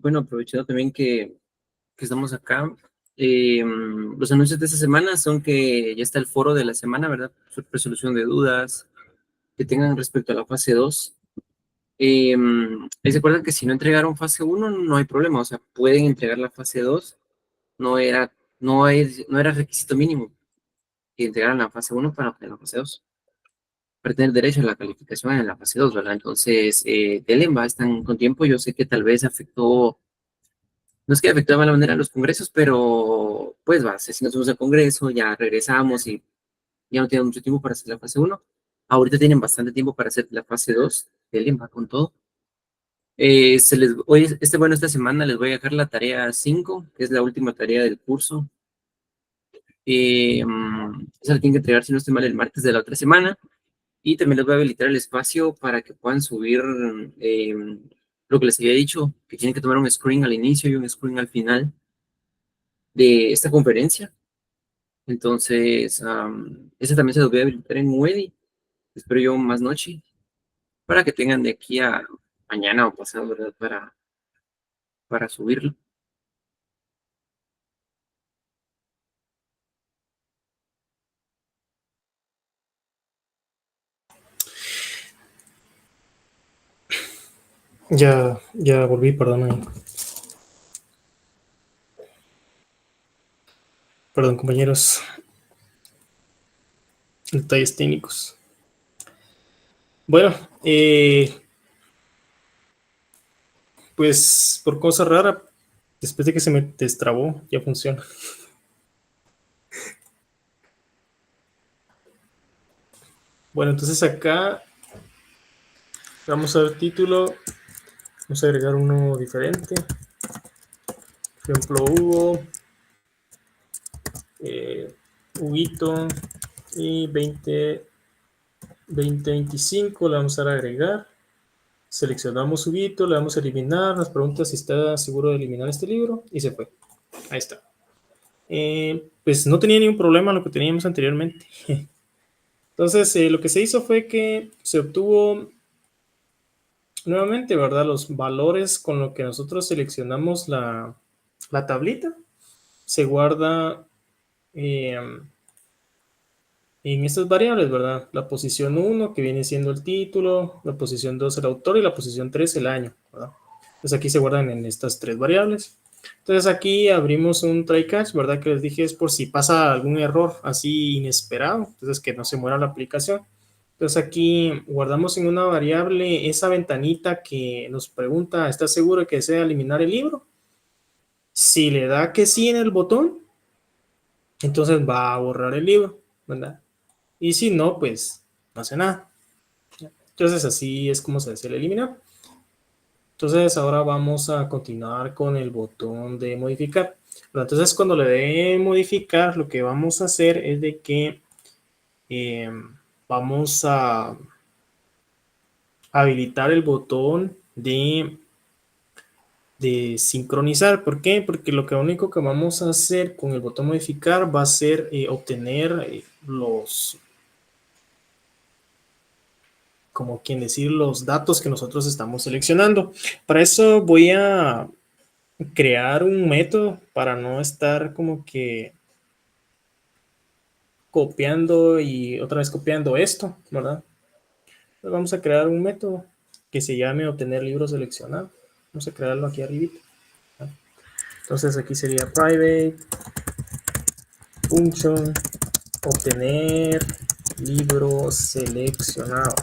Bueno, aprovechando también que estamos acá, los anuncios de esta semana son que ya está el foro de la semana, ¿verdad? Resolución de dudas que tengan respecto a la fase 2. Y se acuerdan que si no entregaron fase 1 no hay problema, o sea, pueden entregar la fase 2. No era requisito mínimo que entregaran la fase 1 para obtener la fase 2, para tener derecho a la calificación en la fase 2, ¿verdad? Entonces, denle, están con tiempo. Yo sé que tal vez afectó, no es que afectó de mala manera a los congresos, pero pues si nos fuimos al congreso, ya regresamos y ya no tienen mucho tiempo para hacer la fase 1. Ahorita tienen bastante tiempo para hacer la fase 2. Denle, con todo. Bueno, esta semana les voy a dejar la tarea 5, que es la última tarea del curso. Esa la tienen que entregar, si no estoy mal, el martes de la otra semana. Y también les voy a habilitar el espacio para que puedan subir lo que les había dicho, que tienen que tomar un screen al inicio y un screen al final de esta conferencia. Entonces, esa también se los voy a habilitar en Wedi. Espero yo más noche, para que tengan de aquí a mañana o pasado, ¿verdad? Para subirlo. Ya volví, perdón. Perdón, compañeros. Detalles técnicos. Bueno, pues por cosa rara, después de que se me destrabó, ya funciona. Bueno, entonces acá vamos a ver título. Vamos a agregar uno diferente. Por ejemplo, Hugo. Huguito. Y 2025 le vamos a dar a agregar. Seleccionamos Huguito, le vamos a eliminar. Nos pregunta si está seguro de eliminar este libro. Y se fue. Ahí está. Pues no tenía ningún problema lo que teníamos anteriormente. Entonces, lo que se hizo fue que se obtuvo nuevamente, ¿verdad? Los valores con lo que nosotros seleccionamos la tablita. Se guarda en estas variables, ¿verdad? La posición 1, que viene siendo el título, la posición 2, el autor, y la posición 3, el año, ¿verdad? Entonces aquí se guardan en estas tres variables. Entonces aquí abrimos un try catch, ¿verdad? Que les dije es por si pasa algún error así inesperado, entonces que no se muera la aplicación. Entonces aquí guardamos en una variable esa ventanita que nos pregunta, ¿estás seguro de que desea eliminar el libro? Si le da que sí en el botón, entonces va a borrar el libro, ¿verdad? Y si no, pues no hace nada. Entonces así es como se hace el eliminar. Entonces ahora vamos a continuar con el botón de modificar. Entonces cuando le dé modificar, lo que vamos a hacer es de que vamos a habilitar el botón de sincronizar. ¿Por qué? Porque lo único que vamos a hacer con el botón modificar va a ser obtener como quien decir, los datos que nosotros estamos seleccionando. Para eso voy a crear un método para no estar como que copiando y otra vez copiando esto, ¿verdad? Entonces vamos a crear un método que se llame obtener libro seleccionado. Vamos a crearlo aquí arribita. Entonces aquí sería private function obtener libro seleccionado.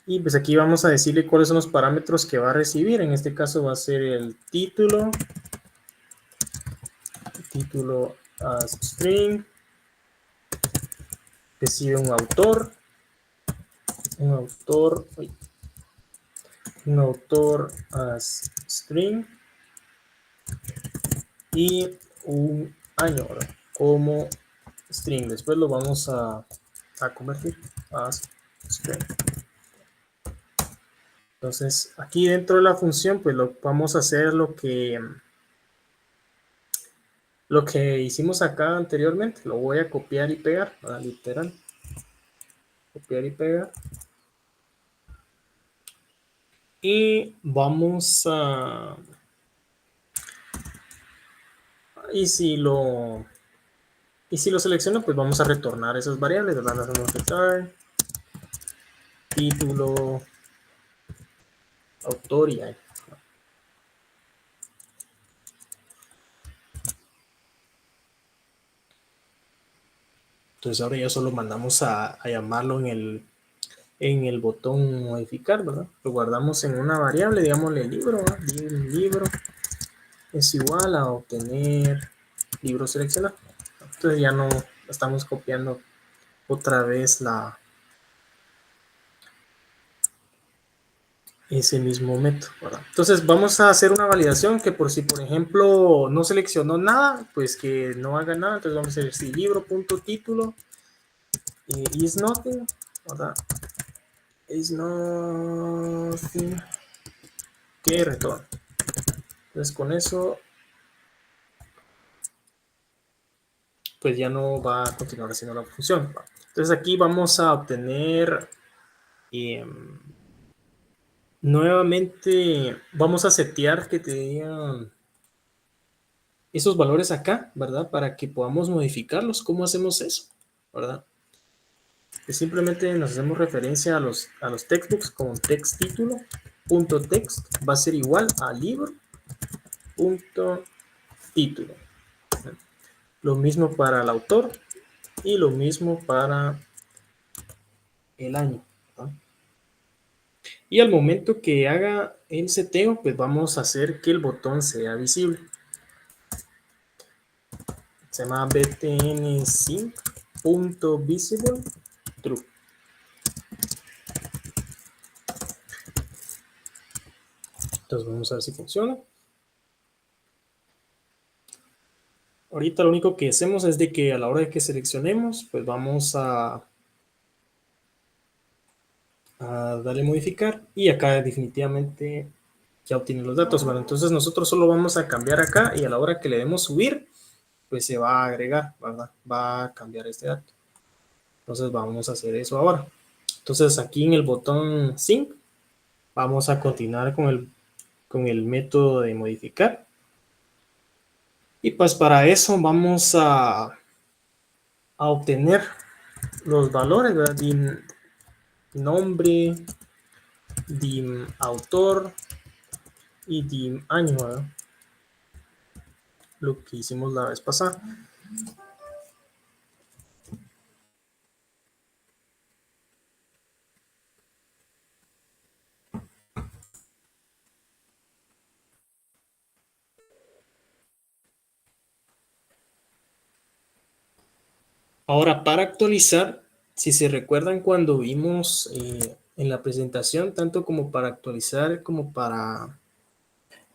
Y pues aquí vamos a decirle cuáles son los parámetros que va a recibir. En este caso va a ser el título as string, recibe un autor as string y un año, ¿verdad? Como string. Después lo vamos a convertir as string. Entonces aquí dentro de la función pues vamos a hacer lo que hicimos acá anteriormente. Lo voy a copiar y pegar, ¿verdad? Literal. Copiar y pegar. Y vamos a... Y si lo selecciono, pues vamos a retornar esas variables, ¿verdad? Las vamos a return, título, autor y año. Entonces ahora ya solo mandamos a llamarlo en el botón modificar, ¿verdad? Lo guardamos en una variable, digámosle libro, ¿verdad? Libro es igual a obtener libro seleccionado. Entonces ya no estamos copiando otra vez ese mismo método, ¿verdad? Entonces vamos a hacer una validación que por si, por ejemplo, no seleccionó nada, pues que no haga nada. Entonces vamos a decir si libro.título is nothing, ¿verdad? Is nothing que retorna. Entonces con eso pues ya no va a continuar haciendo la función. Entonces aquí vamos a obtener nuevamente, vamos a setear que te digan esos valores acá, ¿verdad? Para que podamos modificarlos. ¿Cómo hacemos eso? ¿Verdad? Que simplemente nos hacemos referencia a los textbooks con text título punto text va a ser igual a libro punto título. Lo mismo para el autor y lo mismo para el año, ¿verdad? Y al momento que haga el seteo, pues vamos a hacer que el botón sea visible. Se llama btn sync.visible true. Entonces vamos a ver si funciona. Ahorita lo único que hacemos es de que a la hora de que seleccionemos, pues vamos a darle modificar y acá definitivamente ya obtiene los datos. Bueno, entonces nosotros solo vamos a cambiar acá y a la hora que le demos subir, pues se va a agregar, ¿verdad? Va a cambiar este dato. Entonces vamos a hacer eso ahora. Entonces aquí en el botón sync vamos a continuar con el método de modificar. Y pues para eso vamos a obtener los valores, ¿verdad? Dim nombre, dim autor y dim año, ¿verdad? Lo que hicimos la vez pasada. Ahora, para actualizar, si se recuerdan cuando vimos en la presentación, tanto como para actualizar como para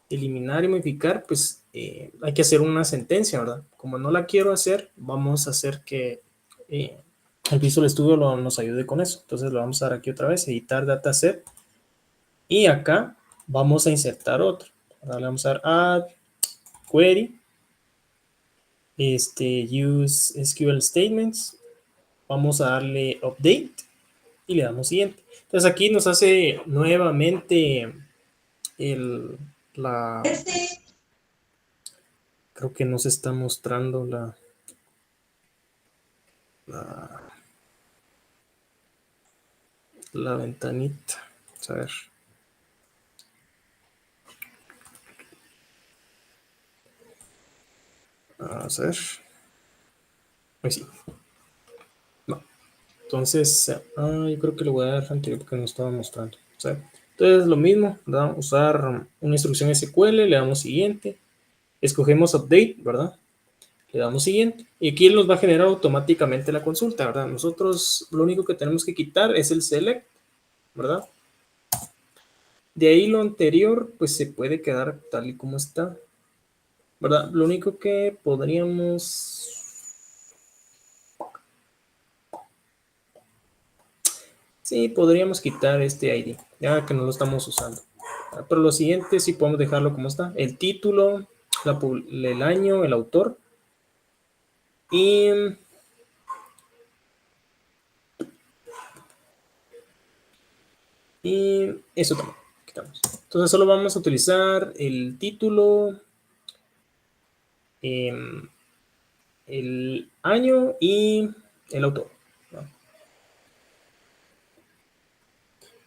eliminar y modificar, pues hay que hacer una sentencia, ¿verdad? Como no la quiero hacer, vamos a hacer que el Visual Studio nos ayude con eso. Entonces lo vamos a dar aquí otra vez, editar dataset. Y acá vamos a insertar otro. Ahora le vamos a dar add query, use SQL statements. Vamos a darle update y le damos siguiente. Entonces aquí nos hace nuevamente creo que nos está mostrando la ventanita. Vamos a ver. Vamos a ver. Pues sí. No. Entonces, yo creo que le voy a dar anterior porque nos estaba mostrando. O sea, entonces lo mismo, ¿verdad? Usar una instrucción SQL, le damos siguiente. Escogemos update, ¿verdad? Le damos siguiente. Y aquí él nos va a generar automáticamente la consulta, ¿verdad? Nosotros lo único que tenemos que quitar es el select, ¿verdad? De ahí lo anterior, pues se puede quedar tal y como está, ¿verdad? Lo único que podríamos... Sí, podríamos quitar este ID, ya que no lo estamos usando. Pero lo siguiente sí podemos dejarlo como está. El título, el año, el autor. Y eso también. quitamos. Entonces solo vamos a utilizar el título, el año y el autor, ¿no?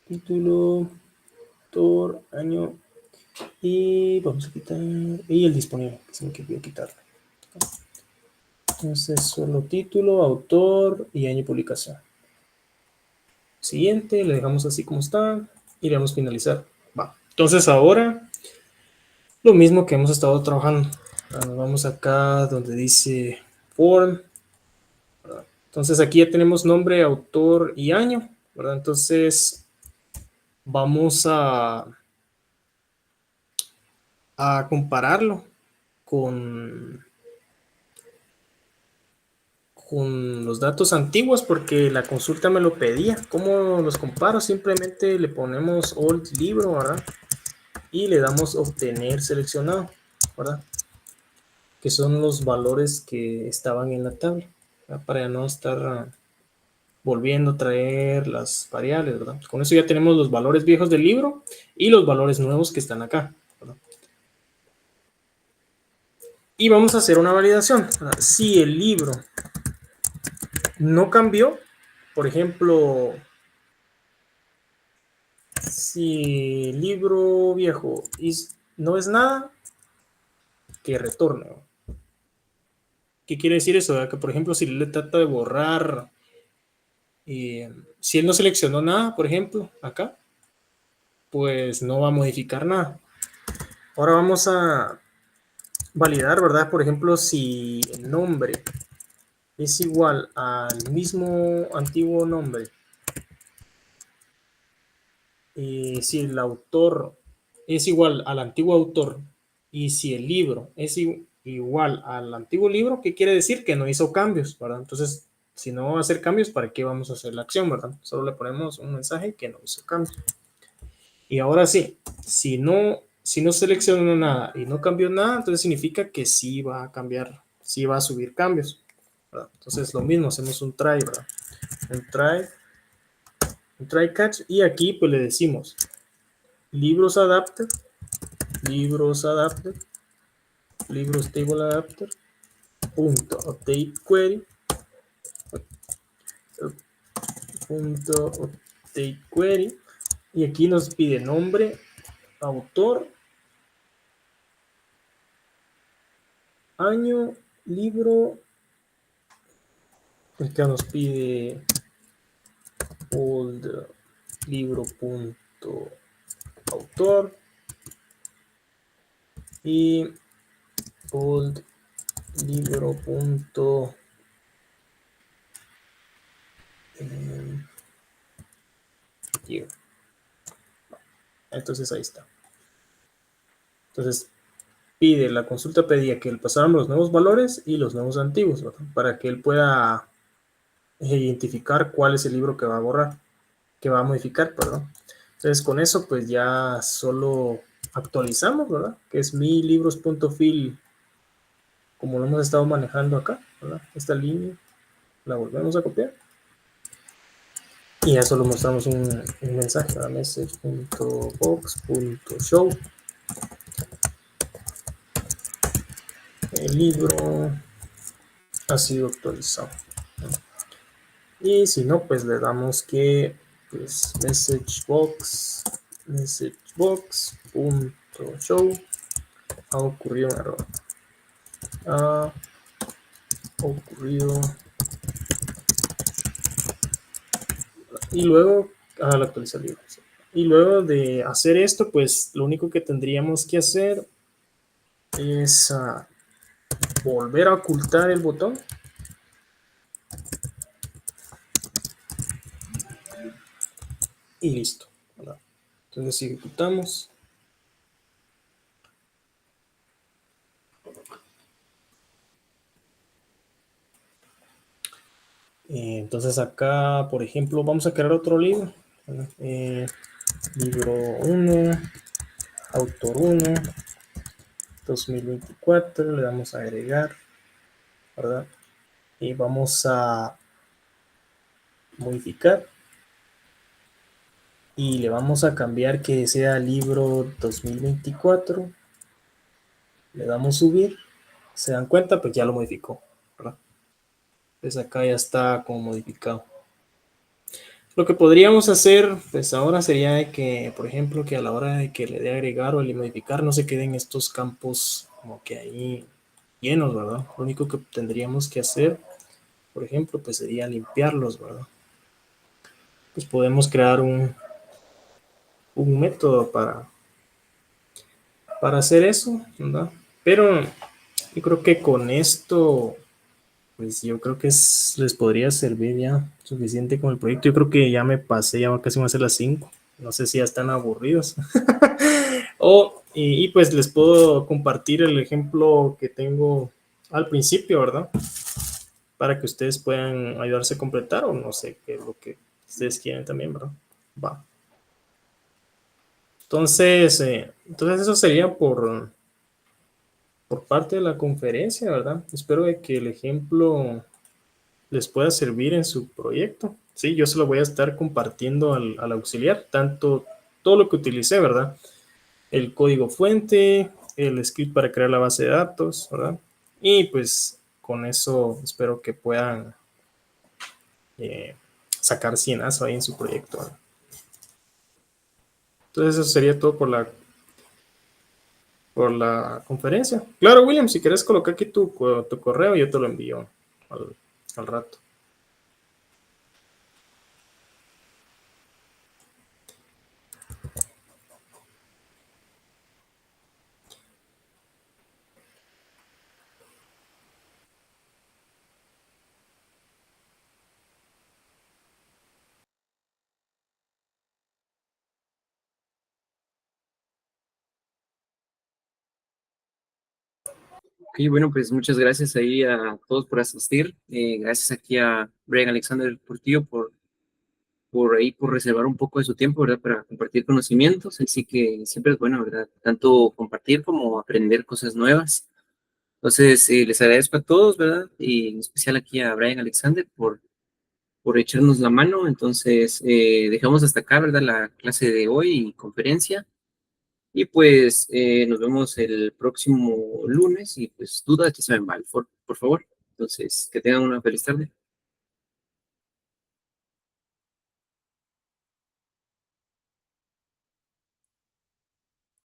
Título, autor, año y vamos a quitar y el disponible, que se me olvidó quitarlo. Entonces solo título, autor y año de publicación. Siguiente, le dejamos así como está y le damos finalizar. Va. Entonces ahora lo mismo que hemos estado trabajando. Nos vamos acá donde dice form. ¿Verdad? Entonces aquí ya tenemos nombre, autor y año, ¿verdad? Entonces vamos a compararlo con los datos antiguos porque la consulta me lo pedía. ¿Cómo los comparo? Simplemente le ponemos old libro, ¿verdad? Y le damos obtener seleccionado, ¿verdad? Que son los valores que estaban en la tabla, ¿verdad? Para no estar volviendo a traer las variables, ¿verdad? Con eso ya tenemos los valores viejos del libro y los valores nuevos que están acá, ¿verdad? Y vamos a hacer una validación, ¿verdad? Si el libro no cambió, por ejemplo, si el libro viejo no es nada, que retorne, ¿no? ¿Qué quiere decir eso? ¿Verdad? Que por ejemplo, si le trata de borrar, si él no seleccionó nada, por ejemplo, acá, pues no va a modificar nada. Ahora vamos a validar, ¿verdad? Por ejemplo, si el nombre es igual al mismo antiguo nombre, si el autor es igual al antiguo autor y si el libro es igual al antiguo libro, ¿qué quiere decir? Que no hizo cambios, ¿verdad? Entonces, si no va a hacer cambios, ¿para qué vamos a hacer la acción, verdad? Solo le ponemos un mensaje que no hizo cambios. Y ahora sí, si no seleccionó nada y no cambió nada, entonces significa que sí va a cambiar, sí va a subir cambios, ¿verdad? Entonces lo mismo, hacemos un try, ¿verdad? Un try catch y aquí pues le decimos libros adapter, libros adapter, libros table adapter, punto update query, punto update query y aquí nos pide nombre, autor, año, libro, acá nos pide old libro punto autor y old libro punto year. Entonces ahí está. Entonces pide, la consulta pedía que le pasáramos los nuevos valores y los nuevos antiguos, ¿verdad? Para que él pueda identificar cuál es el libro que va a borrar, que va a modificar, perdón. Entonces con eso pues ya solo actualizamos, ¿verdad? Que es mi libros.fill, como lo hemos estado manejando acá, ¿verdad? Esta línea la volvemos a copiar y ya solo mostramos un mensaje, ¿verdad? Message.box.show, el libro ha sido actualizado, ¿no? Y si no, pues le damos que pues, messagebox.show ha ocurrido un error. Ha ocurrido. Y luego al actualizar el libro. Y luego de hacer esto, pues lo único que tendríamos que hacer es volver a ocultar el botón. Y listo, ¿verdad? Entonces si ejecutamos, entonces acá, por ejemplo, vamos a crear otro libro, libro 1, autor 1, 2024, le damos a agregar, ¿verdad? Y vamos a modificar y le vamos a cambiar que sea libro 2024. Le damos subir. Se dan cuenta, pues ya lo modificó, ¿verdad? Pues acá ya está como modificado. Lo que podríamos hacer, pues ahora sería de que, por ejemplo, que a la hora de que le dé agregar o le modificar, no se queden estos campos como que ahí llenos, ¿verdad? Lo único que tendríamos que hacer, por ejemplo, pues sería limpiarlos, ¿verdad? Pues podemos crear un método para hacer eso, ¿verdad? Pero yo creo que con esto, pues yo creo que les podría servir ya suficiente con el proyecto. Yo creo que ya me pasé, ya casi van a ser las 5. No sé si ya están aburridos. Y pues les puedo compartir el ejemplo que tengo al principio, ¿verdad? Para que ustedes puedan ayudarse a completar o no sé qué es lo que ustedes quieren también, ¿verdad? Va. Entonces eso sería por parte de la conferencia, ¿verdad? Espero de que el ejemplo les pueda servir en su proyecto. Sí, yo se lo voy a estar compartiendo al auxiliar, tanto todo lo que utilicé, ¿verdad? El código fuente, el script para crear la base de datos, ¿verdad? Y pues con eso espero que puedan sacar cienazo ahí en su proyecto, ¿verdad? Entonces eso sería todo por la conferencia. Claro, William, si quieres colocar aquí tu correo, yo te lo envío al rato. Ok, bueno, pues muchas gracias ahí a todos por asistir. Gracias aquí a Brian Alexander Portillo por reservar un poco de su tiempo, ¿verdad? Para compartir conocimientos. Así que siempre es bueno, ¿verdad? Tanto compartir como aprender cosas nuevas. Entonces, les agradezco a todos, ¿verdad? Y en especial aquí a Brian Alexander por echarnos la mano. Entonces, dejamos hasta acá, ¿verdad? La clase de hoy y conferencia. Y pues nos vemos el próximo lunes y pues dudas ya saben, por favor. Entonces, que tengan una feliz tarde.